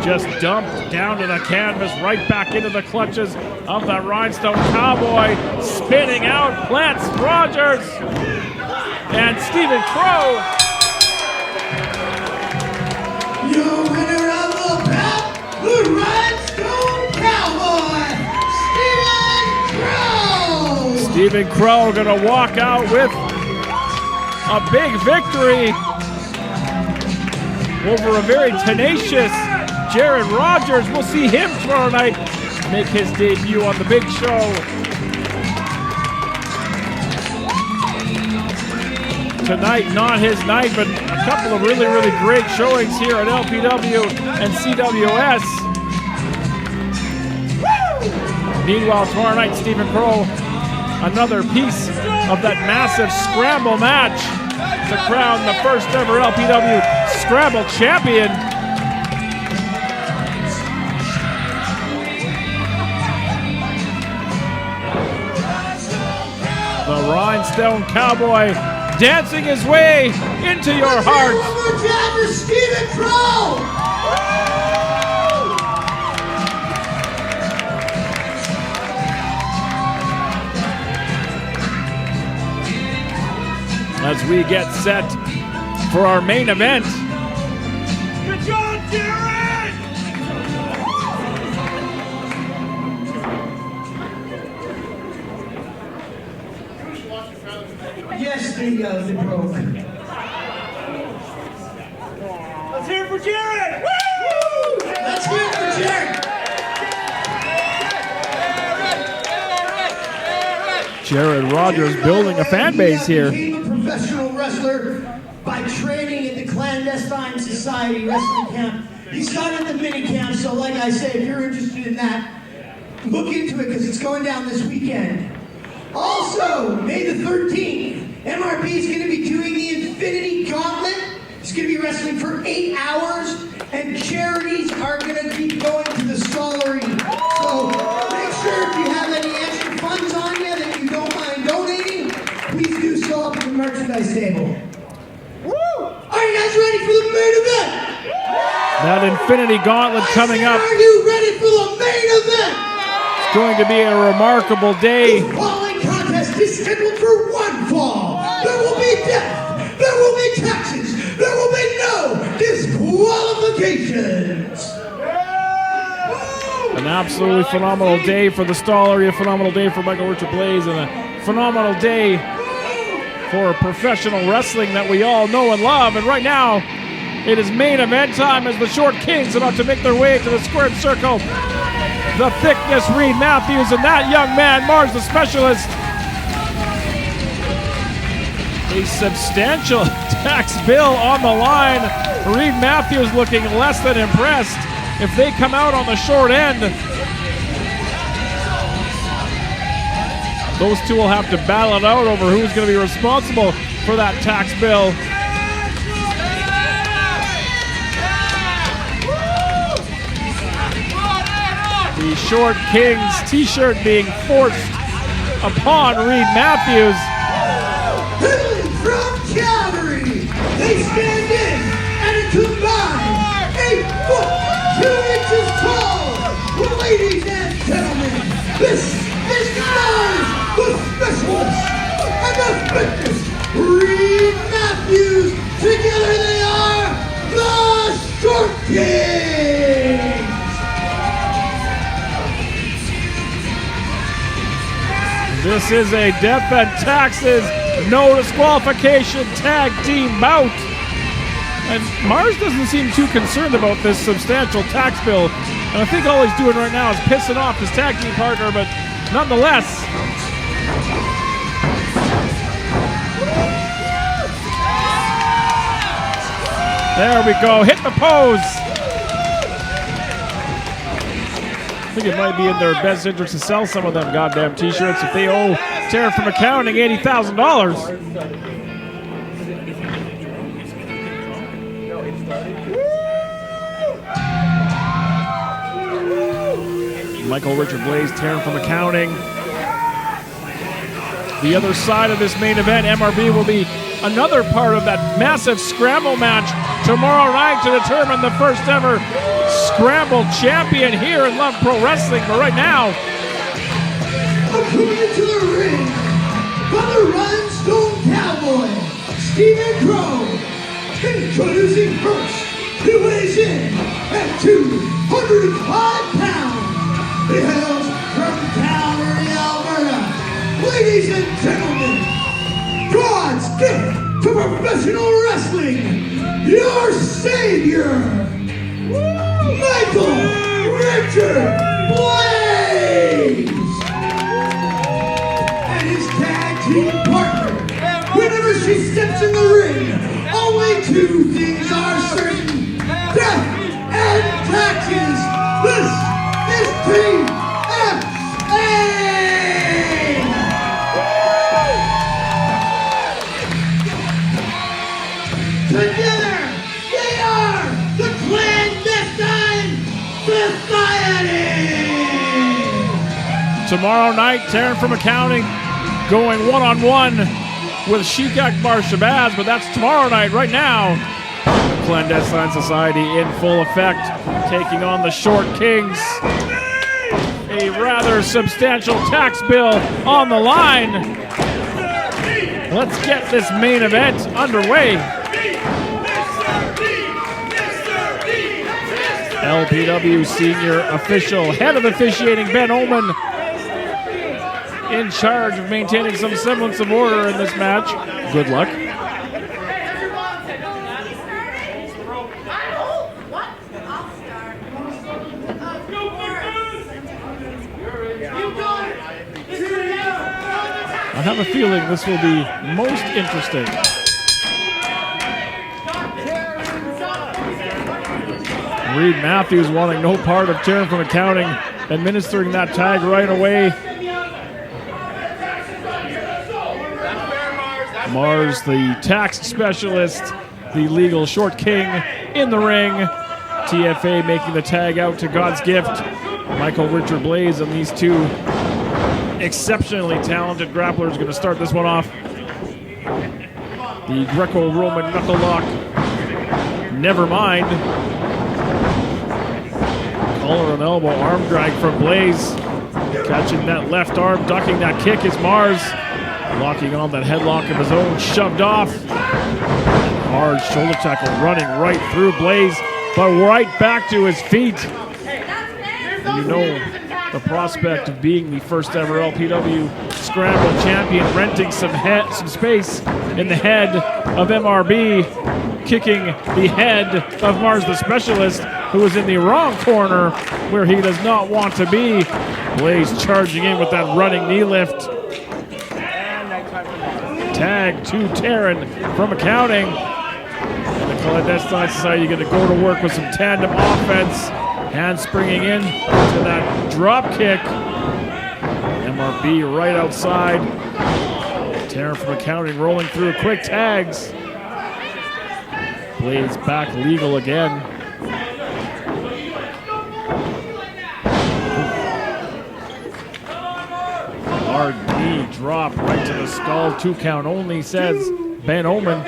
Just dumped down to the canvas, right back into the clutches of that Rhinestone Cowboy. Spinning out, plants Rogers. And Stephen Crowe. Your winner of the bout, the Rhinestone Cowboy, Stephen Crowe. Stephen Crowe gonna walk out with a big victory over a very tenacious Jared Rogers. We'll see him tomorrow night make his debut on the big show. Tonight, not his night, but a couple of really, really great showings here at LPW and CWS. Meanwhile, tomorrow night, Stephen Crowe, another piece of that massive scramble match to crown the first ever LPW Scramble champion. The Rhinestone Cowboy dancing his way into your heart. Jack for Stephen Crowe. As we get set for our main event. Yes, they broke. Let's hear it for Jared! Woo! Let's hear it for Jared. Jared Rogers building a fan base here. He became a professional wrestler by training at the Clandestine Society Wrestling Camp. He started the mini camp, so like I say, if you're interested in that, look into it because it's going down this weekend. Also, May the 13th, MRB is going to be doing the Infinity Gauntlet. It's going to be wrestling for 8 hours, and charities are going to be going to the scullery. So make sure if you have any extra funds on you that you don't mind donating, please do so up at the merchandise table. Woo! Are you guys ready for the main event? That Infinity Gauntlet coming up. Are you ready for the main event? It's going to be a remarkable day. The falling contest is scheduled for one fall. There will be death. There will be taxes. There will be no disqualifications. An absolutely phenomenal day for the Stollery, a phenomenal day for Michael Richard Blaze, and a phenomenal day for professional wrestling that we all know and love. And right now, it is main event time as the Short Kings about to make their way to the squared circle. The Thickness, Reed Matthews, and that young man, Mars the Specialist. A substantial tax bill on the line. Reed Matthews looking less than impressed if they come out on the short end. Those two will have to battle it out over who's going to be responsible for that tax bill. The Short Kings t-shirt being forced upon Reed Matthews. Hailing from Calgary, they stand in at a combined 8 foot 2 inches tall. Ladies and gentlemen, this is Mars the Specialist and the Thickness, Reed Matthews. Together they are the Short Kings. This is a death and taxes, no disqualification tag team bout. And Mars doesn't seem too concerned about this substantial tax bill. And I think all he's doing right now is pissing off his tag team partner, but nonetheless. There we go, hit the pose. I think it might be in their best interest to sell some of them goddamn t-shirts if they owe Tara from Accounting $80,000. Michael Richard Blaze, Taryn from Accounting. The other side of this main event, MRB will be another part of that massive scramble match tomorrow night to determine the first ever scramble champion here in Love Pro Wrestling. But right now, coming into the ring, by the Rhinestone Cowboy, Stephen Crowe. Introducing first, he weighs in at 205 pounds. He hails from Calgary, Alberta. Ladies and gentlemen, God's gift to professional wrestling, your savior, Michael Richard Blaze. And his tag team partner. Whenever she steps in the ring, only two things are certain: death and taxes. This is TFA! Together, they are the Clandestine Society! tomorrow night, Taryn from Accounting going one-on-one with Sheik Akbar Shabazz, but that's tomorrow night. Right now, the Clandestine Society in full effect, taking on the Short Kings. A rather substantial tax bill on the line. Let's get this main event underway. LPW senior official, head of officiating Ben Ullman, in charge of maintaining some semblance of order in this match. Good luck. I have a feeling this will be most interesting. Reed Matthews wanting no part of Taryn from accounting, administering that tag right away. Mars, the tax specialist, the legal short king in the ring. TFA making the tag out to God's Gift. Michael Richard Blaze and these two exceptionally talented grapplers going to start this one off. The Greco-Roman knuckle lock. Never mind. Collar and elbow arm drag from Blaze. Catching that left arm, ducking that kick is Mars. Locking on that headlock of his own, shoved off. Hard shoulder tackle running right through Blaze, but right back to his feet. And you know the prospect of being the first ever LPW Scramble champion, renting some space in the head of MRB, kicking the head of Mars the Specialist, who is in the wrong corner where he does not want to be. Blaze charging in with that running knee lift. Tag to Taryn from accounting. And the Clandestine Society going to go to work with some tandem offense. Hand springing in to that drop kick. MRB right outside. Taryn from accounting rolling through quick tags. Blaze back legal again. Hard knee drop right to the skull. 2 count only, says Ben Omen.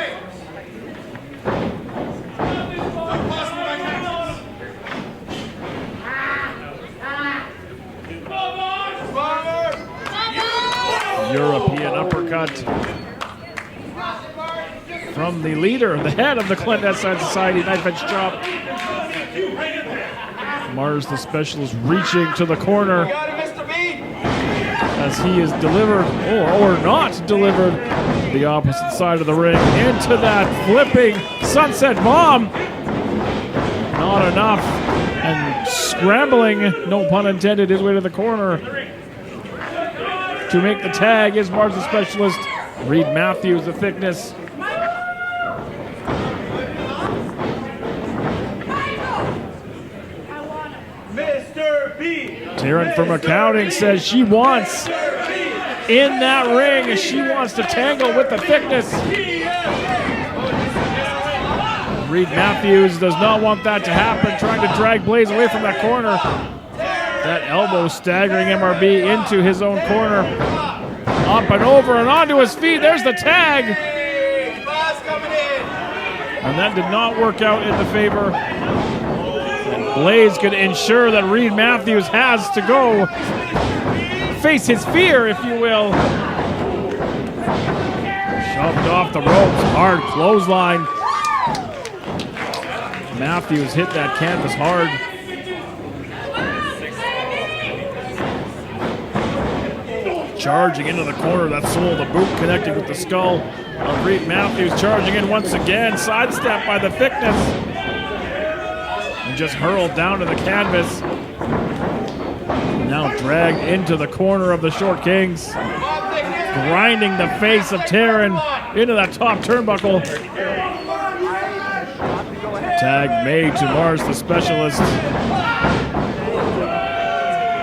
European uppercut from the leader, the head of the Clandestine Society, knife edge chop. Mars the Specialist reaching to the corner as he is delivered, or not delivered, to the opposite side of the ring into that flipping sunset bomb. Not enough, and scrambling, no pun intended, his way to the corner to make the tag is Mars the Specialist. Reed Matthews, the thickness. Mr. B. Taryn from accounting says she wants in that ring. She wants to tangle with the thickness. Reed Matthews does not want that to happen, trying to drag Blaze away from that corner. That elbow staggering MRB into his own corner. Up and over and onto his feet. There's the tag. And that did not work out in the favor. And Blaze could ensure that Reed Matthews has to go face his fear, if you will. Shoved off the ropes. Hard clothesline. Matthews hit that canvas hard. Charging into the corner, that sole of the boot connecting with the skull of Reed Matthews. Charging in once again, sidestepped by the thickness. And just hurled down to the canvas. Now dragged into the corner of the Short Kings. Grinding the face of Taryn into that top turnbuckle. Tag made to Mars the Specialist.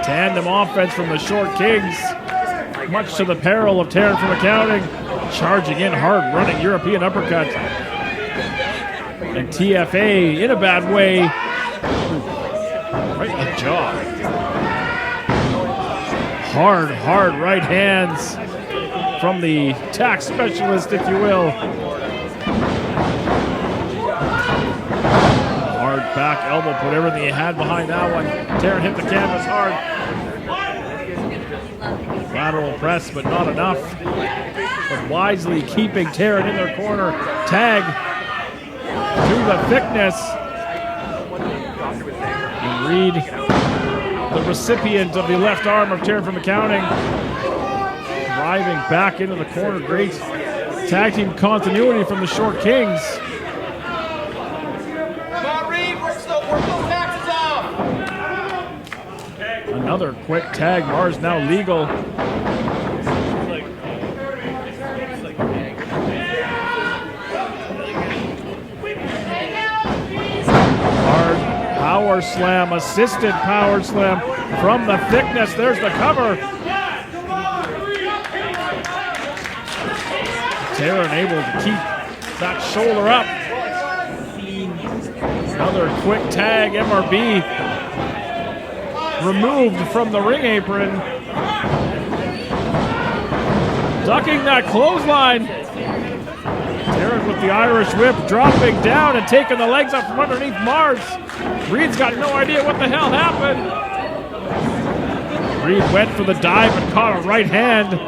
Tandem offense from the Short Kings. Much to the peril of Taryn from accounting. Charging in hard, running European uppercut. And TFA in a bad way. Right in the jaw. Hard right hands from the tax specialist, if you will. Hard back elbow, put everything he had behind that one. Taryn hit the canvas hard. Lateral press, but not enough. But wisely keeping Taryn in their corner. Tag to the thickness. And Reed, the recipient of the left arm of Taryn from accounting. Driving back into the corner. Great tag team continuity from the Short Kings. Another quick tag. Mars now legal. Hard power slam, assisted power slam from the thickness. There's the cover. Taryn able to keep that shoulder up. Another quick tag. MRB removed from the ring apron. Ducking that clothesline. Taryn with the Irish whip, dropping down and taking the legs up from underneath Mars. Reed's got no idea what the hell happened. Reed went for the dive and caught a right hand.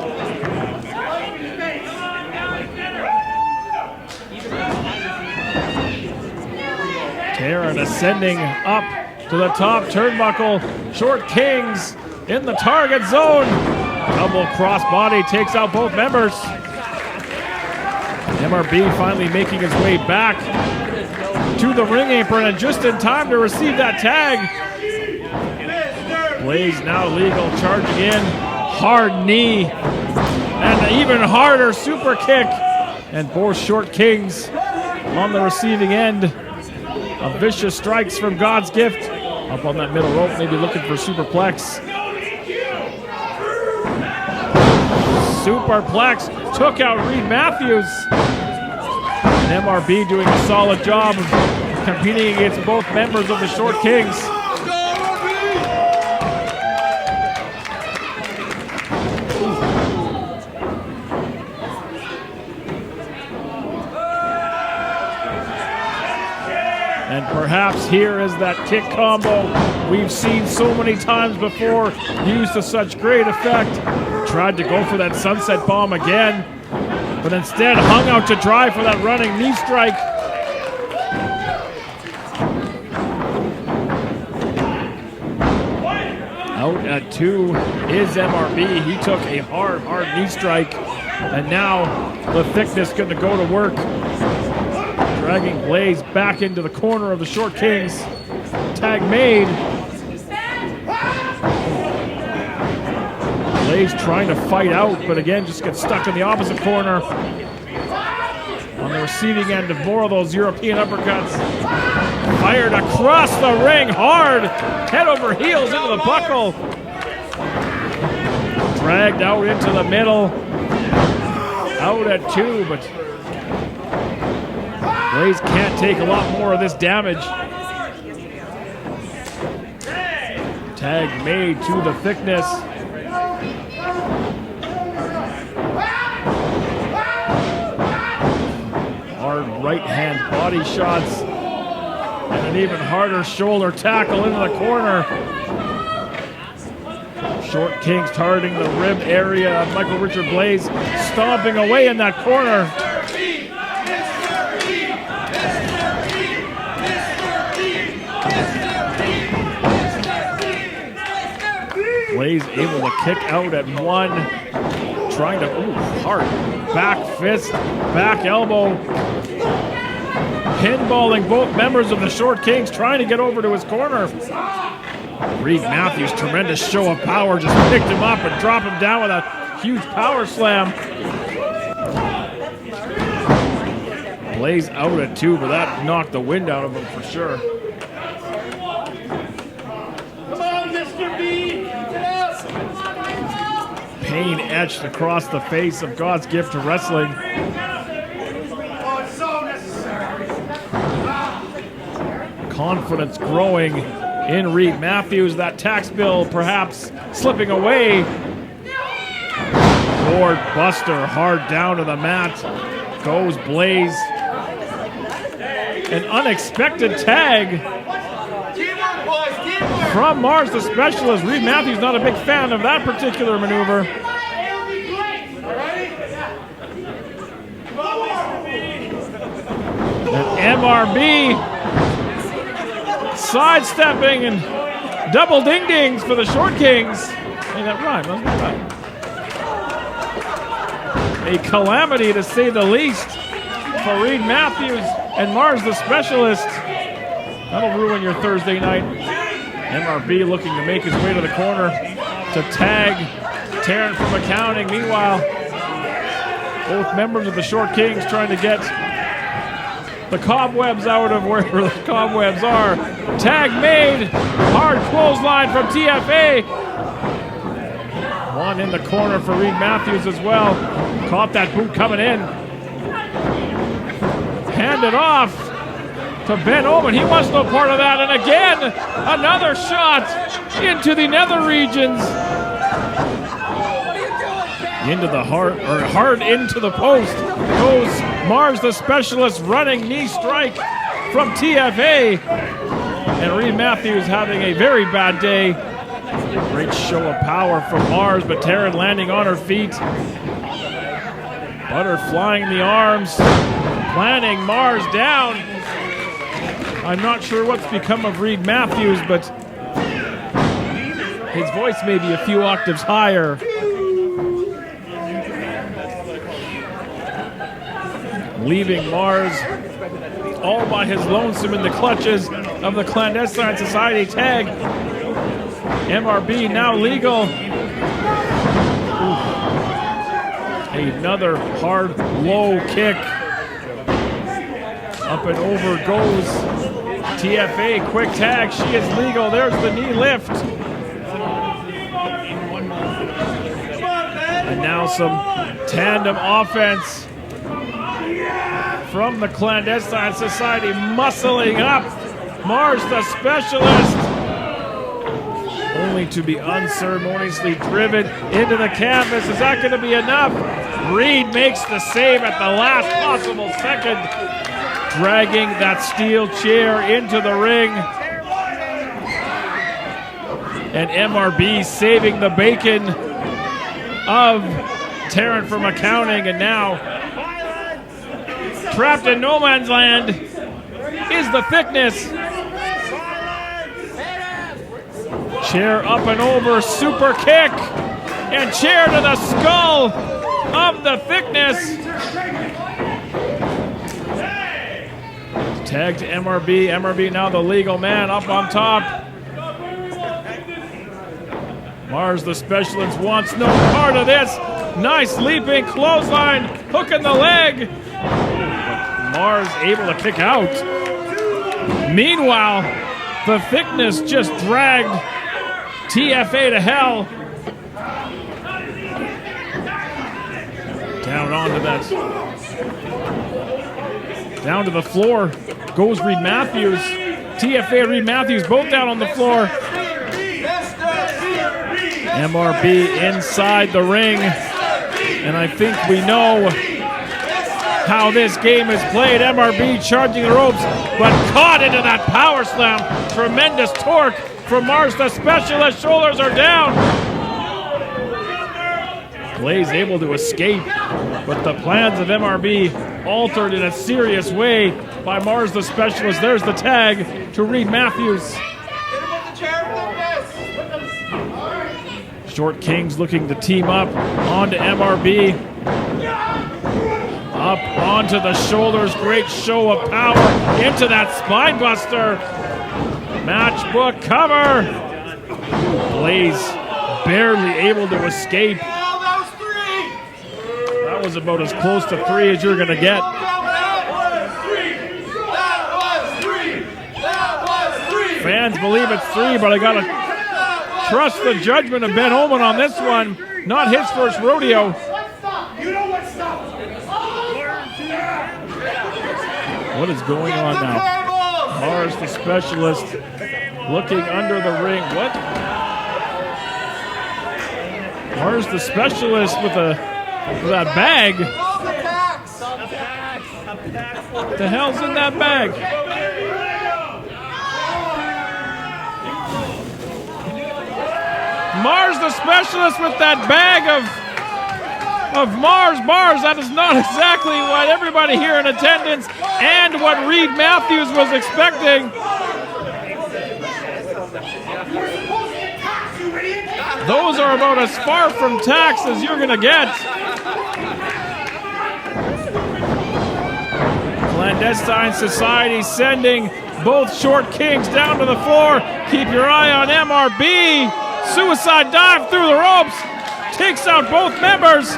Taryn ascending up to the top turnbuckle. Short Kings in the target zone. Double crossbody takes out both members. MRB finally making his way back to the ring apron and just in time to receive that tag. Blaze now legal, charging in. Hard knee and an even harder super kick. And both Short Kings on the receiving end of vicious strikes from God's Gift. Up on that middle rope, maybe looking for superplex. Superplex took out Reed Matthews. And MRB doing a solid job of competing against both members of the Short Kings. And perhaps here is that kick combo we've seen so many times before, used to such great effect. Tried to go for that sunset bomb again, but instead hung out to dry for that running knee strike. Out at 2 is MRB. He took a hard knee strike, and now the thickness going to go to work. Dragging Blaze back into the corner of the Short Kings. Tag made. Blaze trying to fight out, but again just gets stuck in the opposite corner. On the receiving end of more of those European uppercuts. Fired across the ring hard. Head over heels into the buckle. Dragged out into the middle. Out at 2, but Blaze can't take a lot more of this damage. Tag made to the thickness. Hard right hand body shots. And an even harder shoulder tackle into the corner. Short Kings targeting the rib area of Michael Richard Blaze, stomping away in that corner. Blaze able to kick out at 1, trying to, hard back fist, back elbow, pinballing both members of the Short Kings, trying to get over to his corner. Reed Matthews, tremendous show of power, just picked him up and dropped him down with a huge power slam. Blaze out at 2, but that knocked the wind out of him for sure. Come on, Mr. B! Get up! Pain etched across the face of God's Gift to wrestling. Oh, it's so necessary. Confidence growing in Reed Matthews. That tax bill perhaps slipping away. Board buster hard down to the mat. Goes Blaze. An unexpected tag Teamwork, boys, teamwork! from Mars the Specialist. Reed Matthews not a big fan of that particular maneuver. And MRB sidestepping and double ding-dings for the Short Kings. Hey, that rhyme, doesn't it? a calamity to say the least for Reed Matthews and Mars the Specialist. That'll ruin your Thursday night. MRB looking to make his way to the corner to tag Tarrant from accounting. Meanwhile, both members of the Short Kings trying to get the cobwebs out of wherever the cobwebs are. Tag made. Hard clothesline from TFA. One in the corner for Reed Matthews as well. Caught that boot coming in. Handed off to Ben Oman. He wants no part of that. And again, another shot into the nether regions. Into the hard into the post goes Mars the Specialist, running knee strike from TFA. And Reed Matthews having a very bad day. Great show of power from Mars, but Taryn landing on her feet. Butter flying the arms, planting Mars down. I'm not sure what's become of Reed Matthews, but his voice may be a few octaves higher. Leaving Mars all by his lonesome in the clutches of the Clandestine Society tag. MRB now legal. Ooh. Another hard low kick. Up and over goes TFA. Quick tag. She is legal. There's the knee lift. And now some tandem offense from the Clandestine Society, muscling up Mars the Specialist, only to be unceremoniously driven into the canvas. Is that going to be enough? Reed makes the save at the last possible second, dragging that steel chair into the ring. And MRB saving the bacon of Tarrant from accounting, and now trapped in no man's land is the Thickness. Chair up and over, super kick, and chair to the skull of the Thickness. Tag to MRB. MRB now the legal man up on top. Mars the Specialist wants no part of this. Nice leaping clothesline, hook in the leg. Mars able to kick out. Meanwhile, the Thickness just dragged TFA to hell. Down onto that. Down to the floor goes Reed Matthews. TFA and Reed Matthews both down on the floor. MRB inside the ring. And I think we know how this game is played. MRB charging the ropes, but caught into that power slam. Tremendous torque from Mars the Specialist. Shoulders are down. Blaze able to escape, but the plans of MRB altered in a serious way by Mars the Specialist. There's the tag to Reed Matthews. Short Kings looking to team up onto MRB. Up onto the shoulders. Great show of power into that spine buster. Matchbook cover. Blaze barely able to escape. That was about as close to 3 as you're going to get. Fans believe it's 3, but I got to trust the judgment of Ben Oman on this one. Not his first rodeo. What is going on now? Mars the Specialist looking under the ring. What? Mars the Specialist with that bag. What the hell's in that bag? Mars the Specialist with that bag of Mars bars. That is not exactly what everybody here in attendance and what Reed Matthews was expecting. Those are about as far from tax as you're going to get. Clandestine Society sending both short kings down to the floor. Keep your eye on MRB. Suicide dive through the ropes. Takes out both members.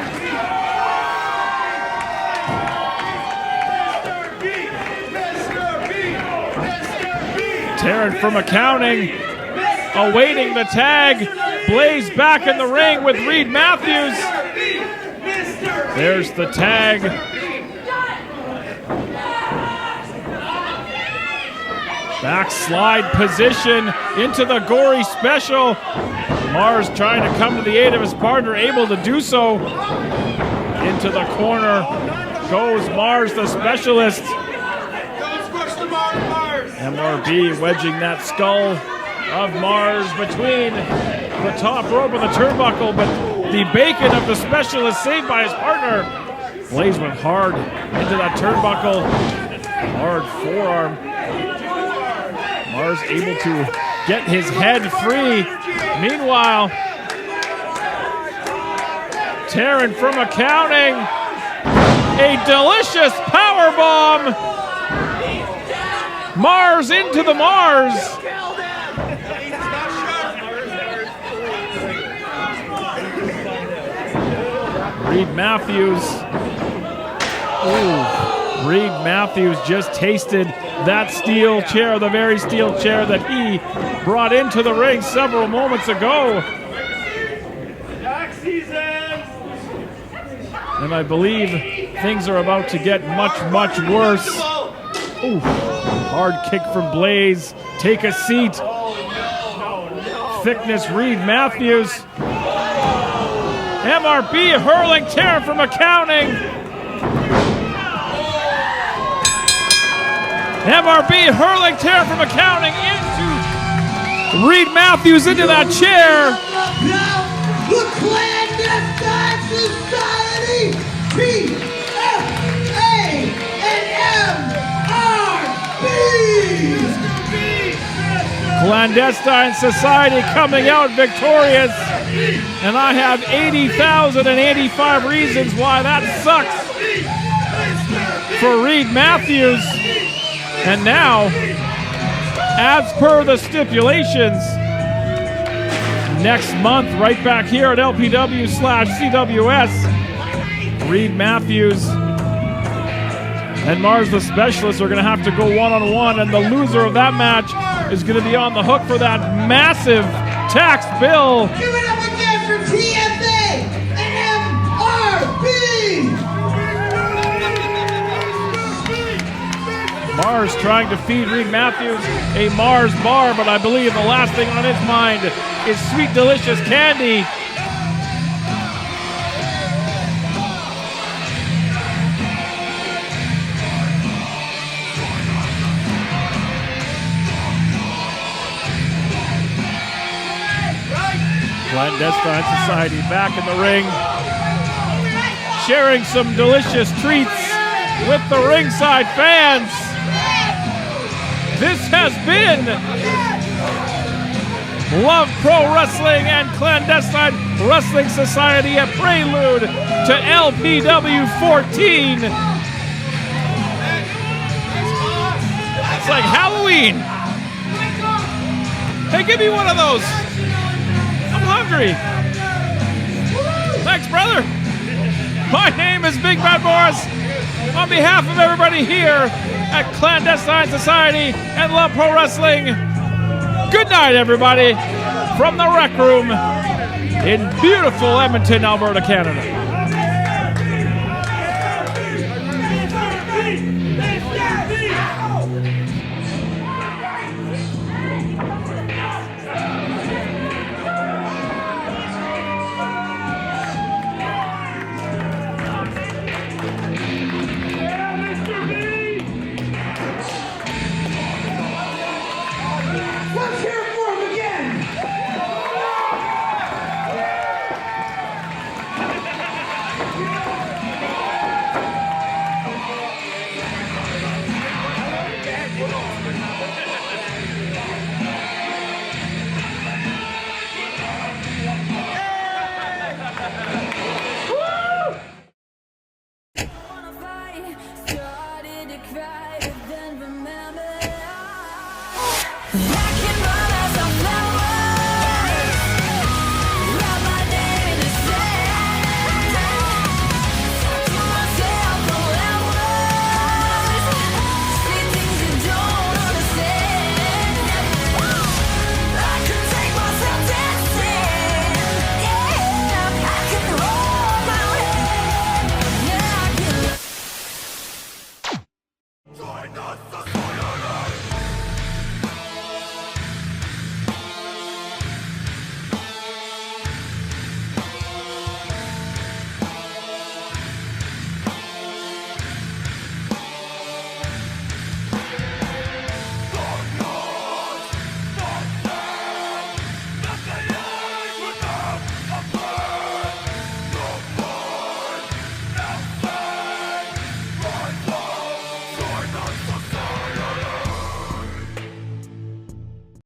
Taryn from accounting awaiting the tag. Blaze back in the ring with Reed Matthews. There's the tag. Backslide position into the gory special. Mars trying to come to the aid of his partner, able to do so. Into the corner goes Mars, the specialist. MRB wedging that skull of Mars between the top rope and the turnbuckle, but the bacon of the specialist saved by his partner. Blaze went hard into that turnbuckle. Hard forearm. Mars able to get his head free. Meanwhile, Taryn from accounting. A delicious powerbomb. Mars into the Mars. Reed Matthews. Ooh. Reed Matthews just tasted that steel chair, the very steel chair that he brought into the ring several moments ago. And I believe things are about to get much, much worse. Ooh. Hard kick from Blaze. Take a seat. Thickness Reed Matthews. MRB hurling Taryn from accounting. MRB hurling Taryn from accounting into Reed Matthews into that chair. Now, the Clandestine Society, PFA and MRB. Clandestine Society coming out victorious. And I have 80,085 reasons why that sucks for Reed Matthews. And now, as per the stipulations, next month, right back here at LPW/CWS, Reed Matthews and Mars the Specialist are going to have to go one-on-one, and the loser of that match is going to be on the hook for that massive tax bill. Give it up again for TFA and MRB! Mars trying to feed Reed Matthews a Mars bar, but I believe the last thing on his mind is sweet, delicious candy. Clandestine Society back in the ring, sharing some delicious treats with the ringside fans. This has been Love Pro Wrestling and Clandestine Wrestling Society, a prelude to LPW 14. It's like Halloween. Hey, give me one of those. I'm hungry. Thanks, brother. My name is Big Bad Boris. On behalf of everybody here at Clandestine Society and Love Pro Wrestling, good night, everybody, from the Rec Room in beautiful Edmonton, Alberta, Canada. Let's hear it for him again!